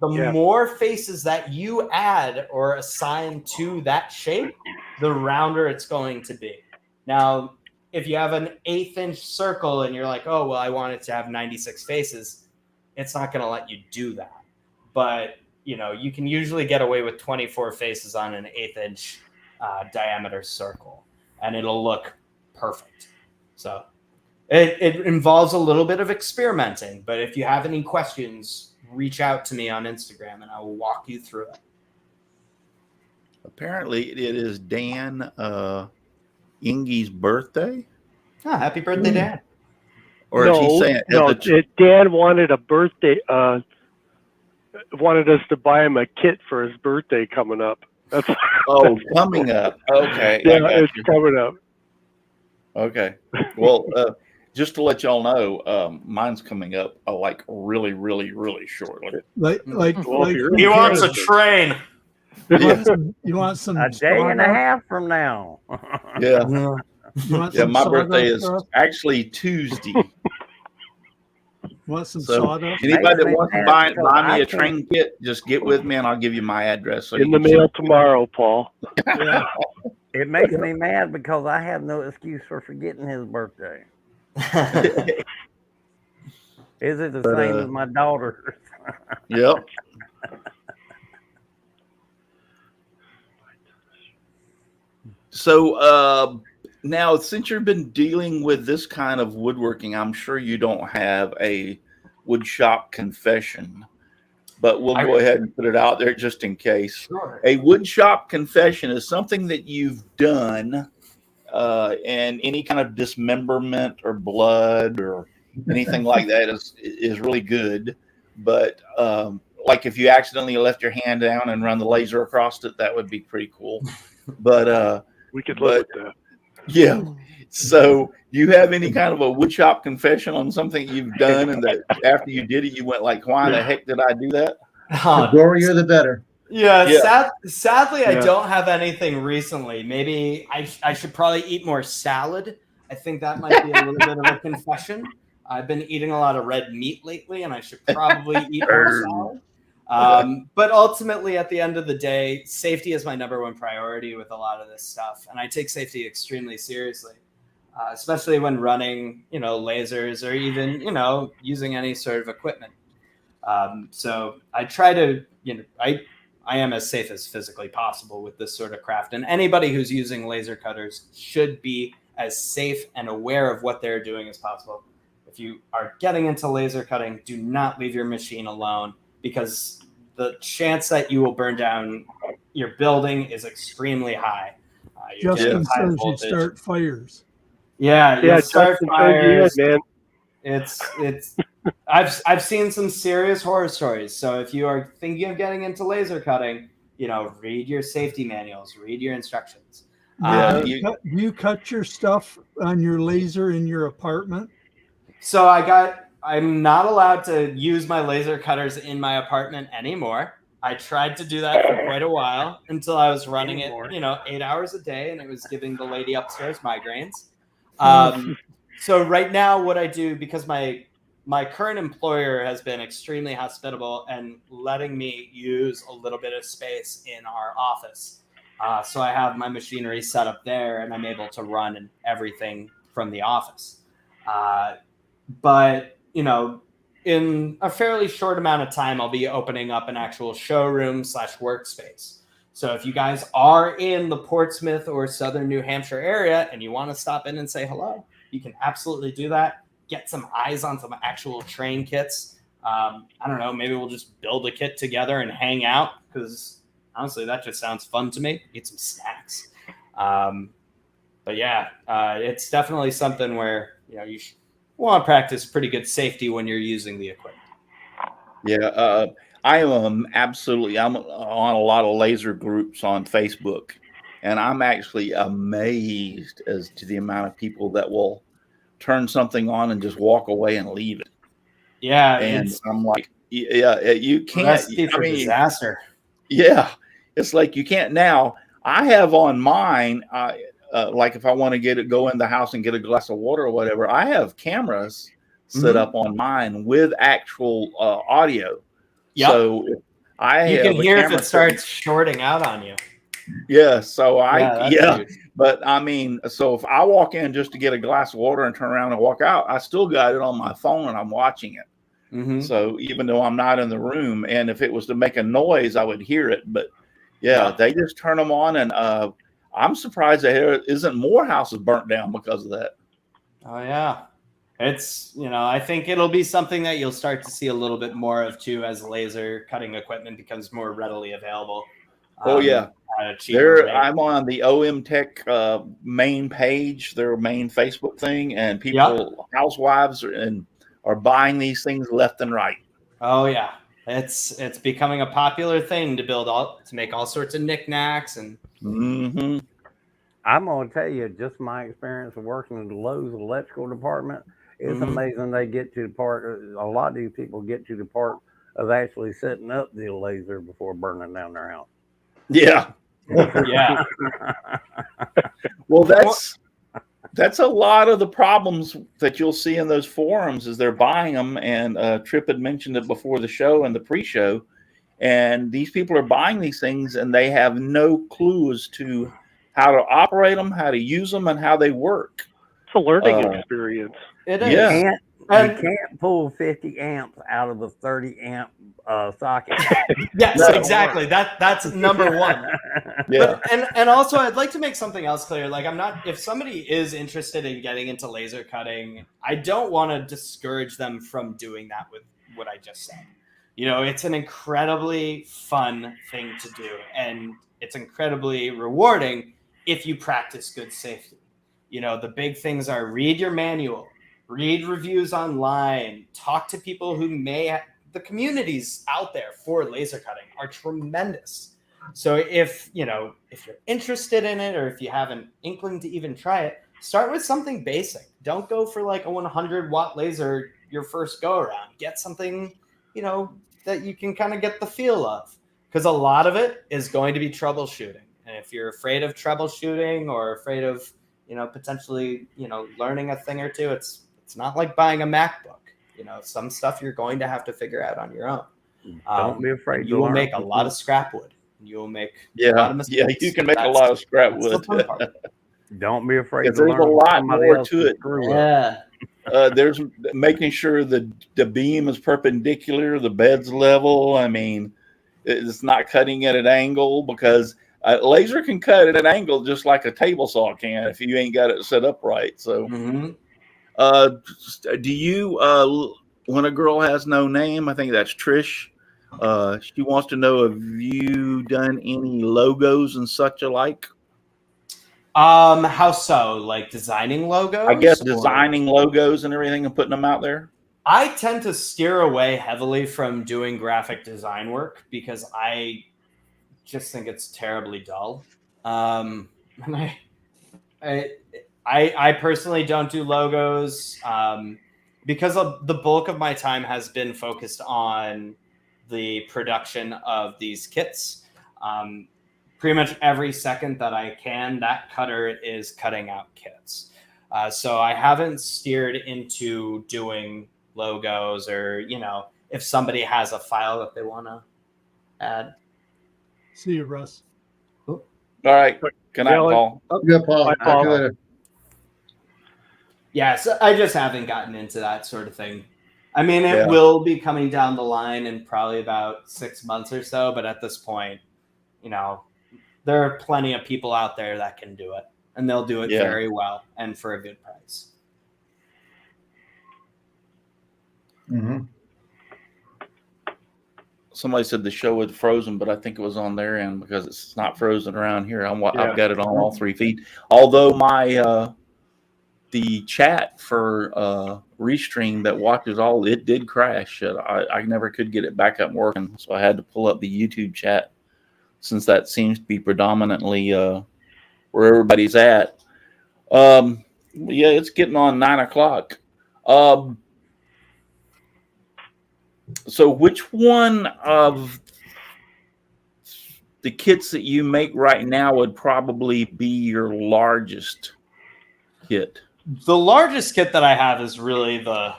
the more faces that you add or assign to that shape, the rounder it's going to be. Now, if you have an 1/8-inch circle and you're like, oh, well, I want it to have 96 faces, it's not going to let you do that. But, you can usually get away with 24 faces on an 1/8-inch diameter circle, and it'll look perfect. So it involves a little bit of experimenting, but if you have any questions, reach out to me on Instagram and I will walk you through it. Apparently, it is Dan Inge's birthday. Oh, happy birthday, Dan. Or is he saying Dan wanted a birthday. Wanted us to buy him a kit for his birthday coming up. That's coming up. Okay. Yeah, it's coming up. Okay. Well, just to let y'all know, mine's coming up like really, really, really shortly. He wants a train. You want some a day and a half from now. Yeah. My birthday is actually Tuesday. Want some sawdust? Anybody that wants to buy me a train kit, just get with me and I'll give you my address. So in the mail tomorrow, Paul. Yeah. It makes me mad because I have no excuse for forgetting his birthday. Is it the same as my daughter's? Yep. So now, since you've been dealing with this kind of woodworking, I'm sure you don't have a wood shop confession, but we'll go ahead and put it out there just in case. Sure. A wood shop confession is something that you've done, and any kind of dismemberment or blood or anything like that is really good. But like if you accidentally left your hand down and run the laser across it, that would be pretty cool. But we could live with that. Yeah. So, do you have any kind of a woodshop confession on something you've done, and that after you did it, you went like, "Why the heck did I do that?" The gorier, the better. Yeah. Sadly, I don't have anything recently. Maybe I should probably eat more salad. I think that might be a little bit of a confession. I've been eating a lot of red meat lately, and I should probably eat more salad. But ultimately, at the end of the day, safety is my number one priority with a lot of this stuff. And I take safety extremely seriously, especially when running, lasers or even, using any sort of equipment. So I try to, I am as safe as physically possible with this sort of craft. And anybody who's using laser cutters should be as safe and aware of what they're doing as possible. If you are getting into laser cutting, do not leave your machine alone, because the chance that you will burn down your building is extremely high. Justin says you start fires. Yeah, you start Justin, fires. Man. It's. I've seen some serious horror stories. So if you are thinking of getting into laser cutting, read your safety manuals, read your instructions. Do you cut your stuff on your laser in your apartment? So I'm not allowed to use my laser cutters in my apartment anymore. I tried to do that for quite a while until I was running it, 8 hours a day, and it was giving the lady upstairs migraines. So right now, what I do, because my current employer has been extremely hospitable and letting me use a little bit of space in our office. So I have my machinery set up there, and I'm able to run everything from the office. But, in a fairly short amount of time, I'll be opening up an actual showroom / workspace. So if you guys are in the Portsmouth or Southern New Hampshire area and you want to stop in and say hello, you can absolutely do that. Get some eyes on some actual train kits. I don't know, maybe we'll just build a kit together and hang out, because honestly, that just sounds fun to me. Eat some snacks. But yeah, it's definitely something where, you want to practice pretty good safety when you're using the equipment. Yeah, I am I'm on a lot of laser groups on Facebook, and I'm actually amazed as to the amount of people that will turn something on and just walk away and leave it. Yeah, and I'm like, yeah, you can't. For disaster. Yeah, it's like you can't now. I have on mine, like if I want to go in the house and get a glass of water or whatever, I have cameras set up on mine with actual audio. Yep. So you can hear if it starts shorting out on you. Yeah. So but I mean, so if I walk in just to get a glass of water and turn around and walk out, I still got it on my phone and I'm watching it. Mm-hmm. So even though I'm not in the room, and if it was to make a noise, I would hear it. But they just turn them on, and I'm surprised there isn't more houses burnt down because of that. Oh yeah, it's I think it'll be something that you'll start to see a little bit more of too as laser cutting equipment becomes more readily available. I'm on the OM Tech main page, their main Facebook thing, and people, housewives, are buying these things left and right. Oh yeah, it's becoming a popular thing to make all sorts of knickknacks and. Mm-hmm. I'm gonna tell you, just my experience of working in the Lowe's electrical department, it's amazing they get to the part. A lot of these people get to the part of actually setting up the laser before burning down their house. Yeah. Yeah. Well, that's a lot of the problems that you'll see in those forums is they're buying them. And Tripp had mentioned it before the show and the pre-show. And these people are buying these things and they have no clue as to how to operate them, how to use them, and how they work. It's a learning experience. It is. Yeah. You can't pull 50 amps out of a 30 amp socket. Yes, exactly. That's number one. Yeah. But, and also, I'd like to make something else clear. Like, if somebody is interested in getting into laser cutting, I don't want to discourage them from doing that with what I just said. It's an incredibly fun thing to do, and it's incredibly rewarding if you practice good safety. The big things are read your manual, read reviews online, talk to people who the communities out there for laser cutting are tremendous. So if you're interested in it, or if you have an inkling to even try it, start with something basic. Don't go for like a 100-watt laser your first go around. Get something, that you can kind of get the feel of, because a lot of it is going to be troubleshooting. And if you're afraid of troubleshooting or afraid of, potentially, learning a thing or two, it's not like buying a MacBook. Some stuff you're going to have to figure out on your own. Don't be afraid. You will make a lot of scrap wood. You will make a lot of mistakes. Yeah, you can make a lot of scrap wood. Don't be afraid. There's a lot more to it. Yeah. There's making sure the beam is perpendicular, the bed's level. I mean, it's not cutting at an angle, because a laser can cut at an angle just like a table saw can if you ain't got it set up right. So, do you, when a girl has no name, I think that's Trish. She wants to know, have you done any logos and such alike? How so? Like designing logos? I guess designing logos and everything and putting them out there. I tend to steer away heavily from doing graphic design work because I just think it's terribly dull. And I personally don't do logos because the bulk of my time has been focused on the production of these kits. Pretty much every second that I can, that cutter is cutting out kits. So I haven't steered into doing logos, or, you know, if somebody has a file that they want to add. See you, Russ. All right. Good night, Yeah, Paul. Yeah, Paul. Bye, Talk to Paul. you later. Yeah, so I just haven't gotten into that sort of thing. I mean, it Yeah. will be coming down the line in probably about 6 months or so, but at this point, you know, there are plenty of people out there that can do it, and they'll do it Yeah. very well and for a good price. Mm-hmm. Somebody said the show was frozen, but I think it was on their end because it's not frozen around here. Yeah. I've got it on all 3 feet. Although my the chat for Restream that watches all, it did crash. I never could get it back up working, so I had to pull up the YouTube chat, since that seems to be predominantly where everybody's at. Yeah, it's getting on 9 o'clock. So which one of the kits that you make right now would probably be your largest kit? The largest kit that I have is really the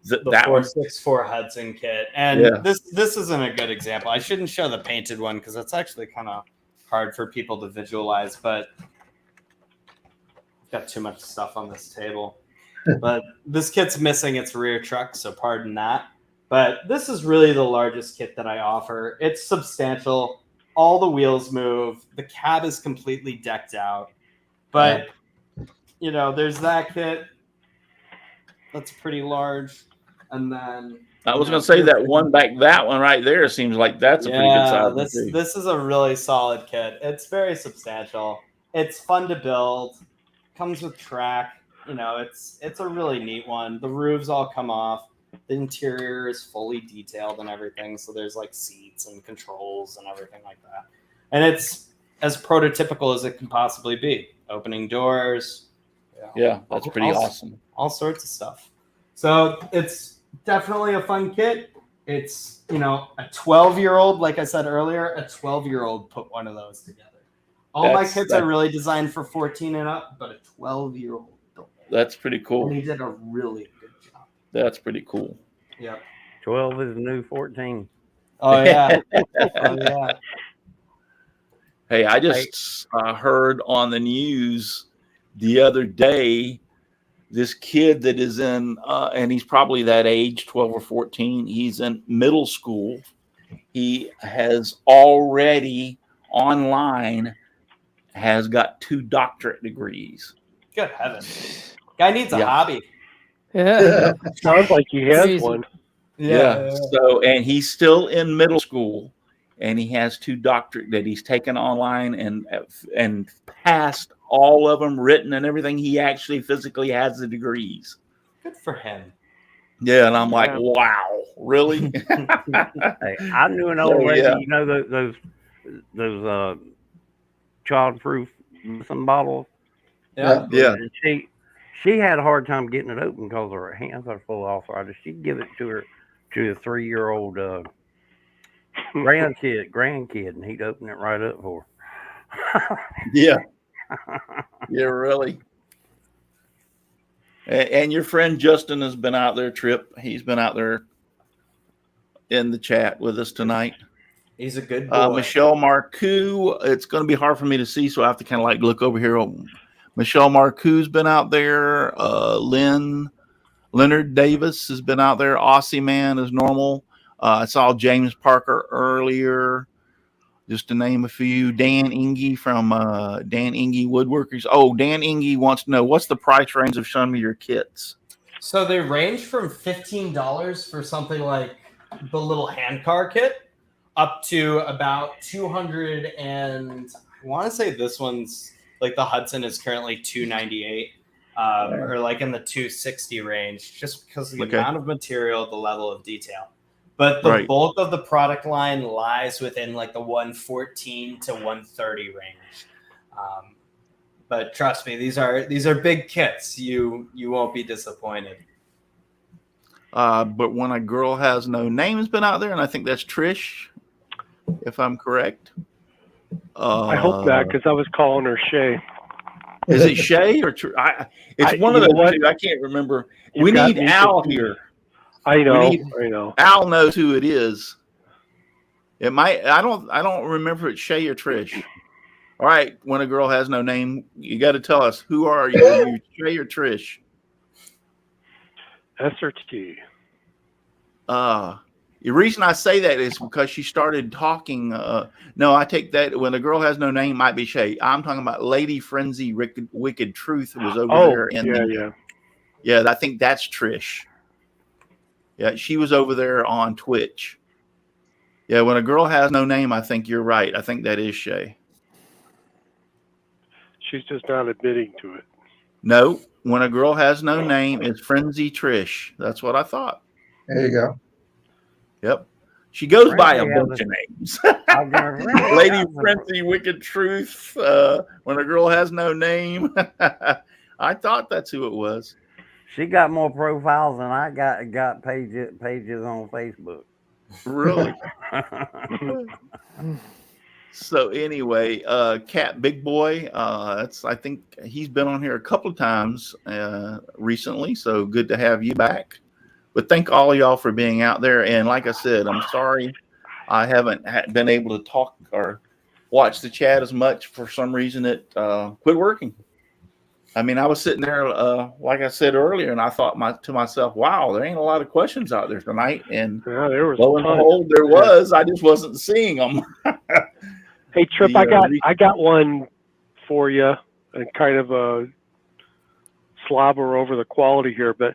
That 464 Hudson kit, and Yeah. this isn't a good example. I shouldn't show the painted one because it's actually kind of hard for people to visualize, but I've got too much stuff on this table. But this kit's missing its rear truck, so pardon that. But this is really the largest kit that I offer. It's substantial. All the wheels move. The cab is completely decked out. But, you know, there's that kit. That's pretty large. And then I was going to say that one right there seems like that's a pretty good size. This is a really solid kit. It's very substantial. It's fun to build. Comes with track. You know, it's a really neat one. The roofs all come off. The interior is fully detailed and everything. So there's like seats and controls and everything like that. And it's as prototypical as it can possibly be. Opening doors. Yeah, that's pretty awesome. All sorts of stuff. So it's definitely a fun kit. It's, you know, a 12-year-old, like I said earlier, a 12-year-old put one of those together. All my kits are really designed for 14 and up, but a 12-year-old built it. That's pretty cool. And he did a really good job. That's pretty cool. Yep. 12 is the new 14. Oh, yeah. Oh, yeah. Hey, I just heard on the news the other day, this kid that is in, and he's probably that age, 12 or 14, he's in middle school. He has already online has got 2 doctorate degrees. Good heavens. Guy needs a hobby. Yeah. Sounds like he has Crazy. one. Yeah. So, and he's still in middle school, and he has 2 doctorate that he's taken online and passed all of them, written and everything. He actually physically has the degrees. Good for him. Yeah, and I'm like, wow, really? Hey, I knew an old lady, you know, those child-proof medicine bottles. Yeah. Yeah. And she had a hard time getting it open because her hands are full of arthritis. She'd give it to a 3-year-old grandkid, and he'd open it right up for her. Yeah. Yeah, really. And your friend Justin has been out there, Tripp. He's been out there in the chat with us tonight. He's a good boy. Michelle Marcoux, it's going to be hard for me to see, so I have to kind of like look over here. Michelle Marcoux's been out there. Leonard Davis has been out there. Aussie Man is normal. I saw James Parker earlier, just to name a few. Dan Inge from Dan Inge Woodworkers. Oh, Dan Inge wants to know, what's the price range of some of your kits? So they range from $15 for something like the little hand car kit up to about 200, and I want to say this one's like the Hudson is currently $298, or like in the $260 range, just because of the amount of material, the level of detail. But the bulk of the product line lies within like the 114 to 130 range. But trust me, these are big kits. You won't be disappointed. But When a Girl Has No Name has been out there, and I think that's Trish, if I'm correct. I hope not, because I was calling her Shay. Is it Shay or it's one of those two. I can't remember. We need Al here. I know. I know. Al knows who it is. It might. I don't remember if it's Shay or Trish. All right. When a Girl Has No Name, you got to tell us, who are you? Are you Shay or Trish? S or T. The reason I say that is because she started talking. No, I take that. When a Girl Has No Name might be Shay. I'm talking about Lady Frenzy Wicked Truth who was over there. Yeah, I think that's Trish. Yeah, she was over there on Twitch. Yeah, When a Girl Has No Name, I think you're right. I think that is Shay. She's just not admitting to it. No, When a Girl Has No Name is Frenzy Trish. That's what I thought. There you go. Yep. She goes by a Frenzy bunch of names. Lady Lady Frenzy Wicked Truth. When a Girl Has No Name. I thought that's who it was. She got more profiles than I got pages on Facebook. Really? So anyway, Cat Big Boy, I think he's been on here a couple of times recently, so good to have you back. But thank all of y'all for being out there. And like I said, I'm sorry I haven't been able to talk or watch the chat as much. For some reason, it quit working. I mean, I was sitting there, like I said earlier, and I thought to myself, wow, there ain't a lot of questions out there tonight. And there was lo and behold, there was. I just wasn't seeing them. Hey, Tripp, I got one for you, and kind of a slobber over the quality here. But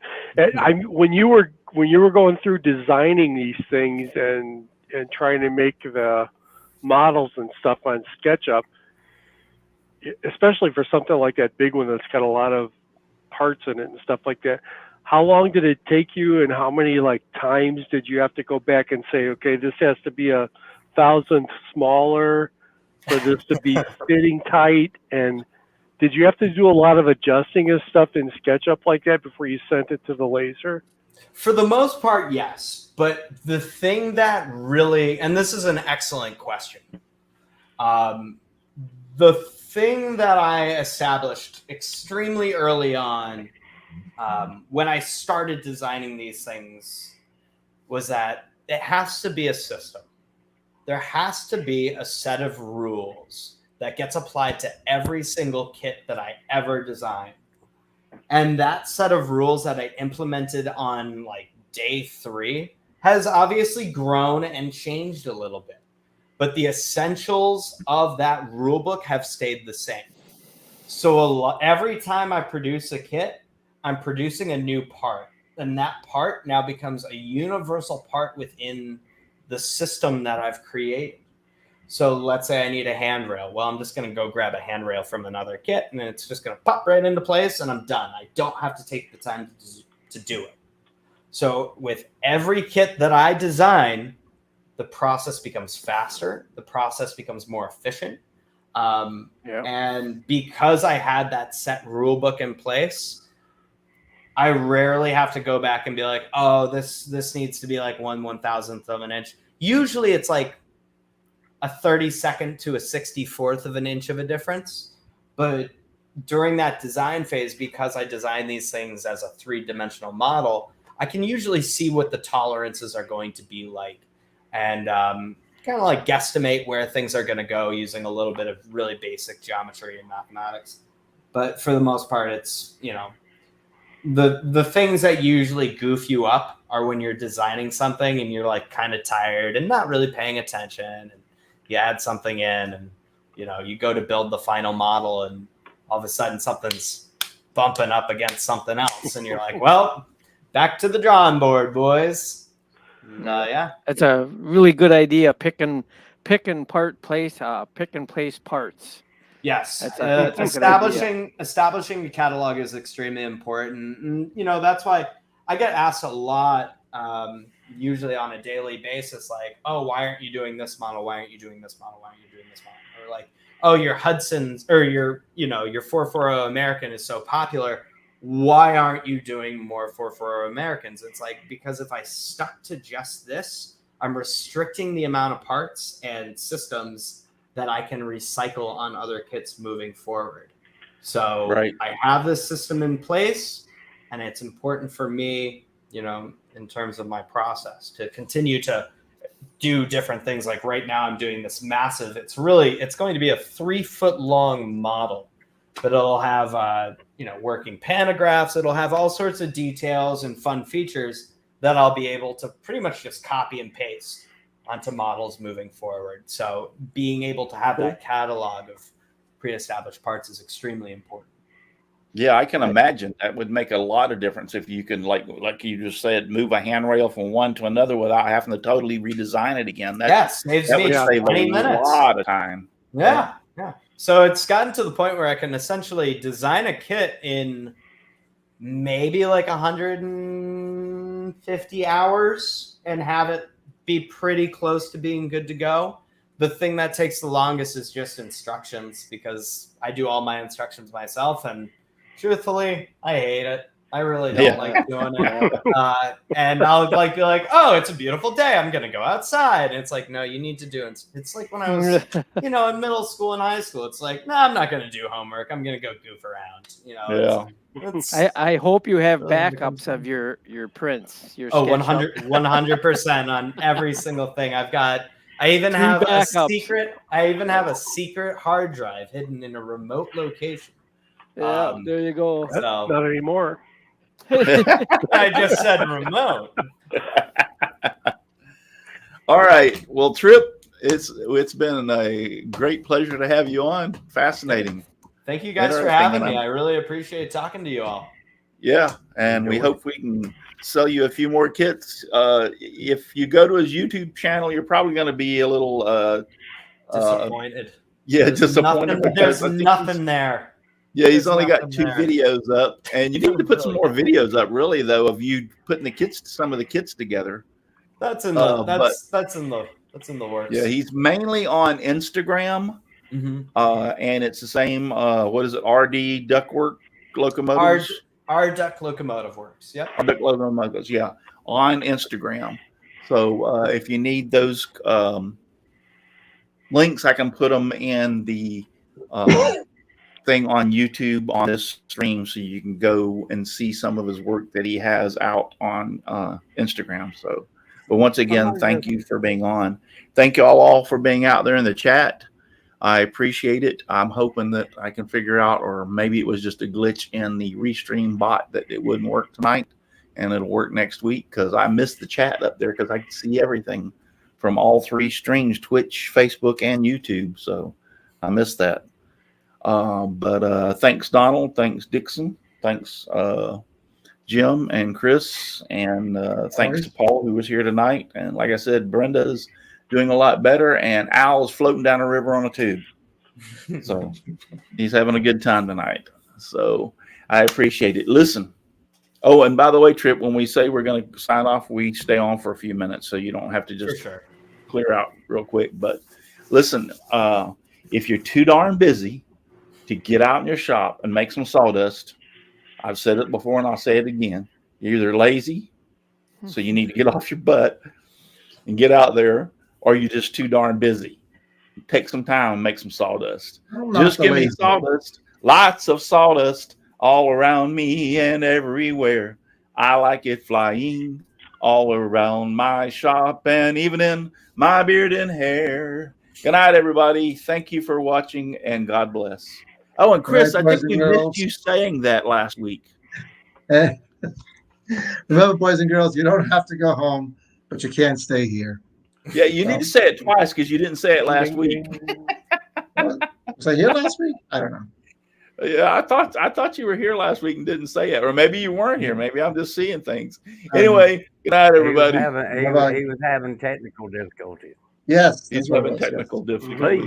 when you were going through designing these things and trying to make the models and stuff on SketchUp, especially for something like that big one that's got a lot of parts in it and stuff like that, how long did it take you, and how many times did you have to go back and say, okay, this has to be 1,000th smaller for this to be fitting tight? And did you have to do a lot of adjusting of stuff in SketchUp like that before you sent it to the laser? For the most part, yes. But the thing that really, and this is an excellent question, the thing that I established extremely early on when I started designing these things was that it has to be a system. There has to be a set of rules that gets applied to every single kit that I ever design. And that set of rules that I implemented on day 3 has obviously grown and changed a little bit. But the essentials of that rule book have stayed the same. So every time I produce a kit, I'm producing a new part. And that part now becomes a universal part within the system that I've created. So let's say I need a handrail. Well, I'm just going to go grab a handrail from another kit, and it's just going to pop right into place, and I'm done. I don't have to take the time to do it. So with every kit that I design, the process becomes faster. The process becomes more efficient. And because I had that set rule book in place, I rarely have to go back and be like, oh, this needs to be 1/1000th of an inch. Usually it's a 32nd to a 64th of an inch of a difference. But during that design phase, because I design these things as a 3-dimensional model, I can usually see what the tolerances are going to be like, and kind of guesstimate where things are going to go using a little bit of really basic geometry and mathematics. But for the most part, it's, the things that usually goof you up are when you're designing something and you're kind of tired and not really paying attention, and you add something in, and you go to build the final model, and all of a sudden something's bumping up against something else, and you're like, well, back to the drawing board, boys. That's a really good idea. Pick and place parts. Yes, establishing the catalog is extremely important, and that's why I get asked a lot, usually on a daily basis, oh, why aren't you doing this model? Why aren't you doing this model? Why aren't you doing this model? Or oh, your Hudson's or your 440 American is so popular. why aren't you doing more for Americans? It's like, because if I stuck to just this, I'm restricting the amount of parts and systems that I can recycle on other kits moving forward. So Right. I have this system in place, and it's important for me, you know, in terms of my process, to continue to do different things. Like right now I'm doing this massive, it's going to be a 3-foot long model, but it'll have, you know, working pantographs. It'll have all sorts of details and fun features that I'll be able to pretty much just copy and paste onto models moving forward. So being able to have that catalog of pre-established parts is extremely important. Yeah, I can imagine that would make a lot of difference if you can, like you just said, move a handrail from one to another without having to totally redesign it again. Yes, that would save 20 a minutes. lot of time. Yeah. So it's gotten to the point where I can essentially design a kit in maybe like 150 hours and have it be pretty close to being good to go. The thing that takes the longest is just instructions, because I do all my instructions myself, and truthfully, I hate it. I really don't like doing it. And I'll be like, oh, it's a beautiful day, I'm going to go outside. And it's like, no, you need to do it. It's like when I was, you know, in middle school and high school, it's like, no, I'm not going to do homework. I'm going to go goof around. You know, I hope you have backups of your prints. Your 100% on every single thing. I even have a secret hard drive hidden in a remote location. Yeah, there you go. Not anymore. I just said remote. All right. Well, Tripp, it's been a great pleasure to have you on. Fascinating. Thank you guys for having me. I really appreciate talking to you all. Yeah, and we hope we can sell you a few more kits. If you go to his YouTube channel, you're probably going to be a little disappointed. Disappointed. There's nothing there. Yeah, he's only got 2 videos up, and you need to put some more videos up, really, though, of you putting some of the kits together. That's in the that's in the works. Yeah, he's mainly on Instagram, and it's the same. What is it? Rduck Locomotives. Rduck Locomotive Works. Yep. Rduck Locomotives. Yeah, on Instagram. So if you need those links, I can put them in the thing on YouTube on this stream, so you can go and see some of his work that he has out on Instagram. So, but once again, thank you for being on. Thank you all for being out there in the chat. I appreciate it. I'm hoping that I can figure out, or maybe it was just a glitch in the Restream bot, that it wouldn't work tonight and it'll work next week, because I missed the chat up there, because I can see everything from all 3 streams, Twitch, Facebook, and YouTube. So I missed that. But thanks, Donald. Thanks, Dixon. Thanks, Jim and Chris. And thanks to Paul, who was here tonight. And like I said, Brenda's doing a lot better, and Al's floating down a river on a tube. So he's having a good time tonight. So I appreciate it. Listen. Oh, and by the way, Tripp, when we say we're going to sign off, we stay on for a few minutes, so you don't have to just clear out real quick. But listen, if you're too darn busy to get out in your shop and make some sawdust, I've said it before and I'll say it again, you're either lazy, so you need to get off your butt and get out there, or you're just too darn busy. Take some time and make some sawdust. Just give me sawdust, lots of sawdust all around me and everywhere. I like it flying all around my shop and even in my beard and hair. Good night, everybody. Thank you for watching, and God bless. Oh, and Chris, I think we missed you saying that last week. Remember, boys and girls, you don't have to go home, but you can't stay here. Yeah, you need to say it twice, because you didn't say it last week. Was I here last week? I don't know. Yeah, I thought you were here last week and didn't say it, or maybe you weren't here. Maybe I'm just seeing things. Anyway, good night, everybody. He was having technical difficulties. Yes, he's having technical difficulties.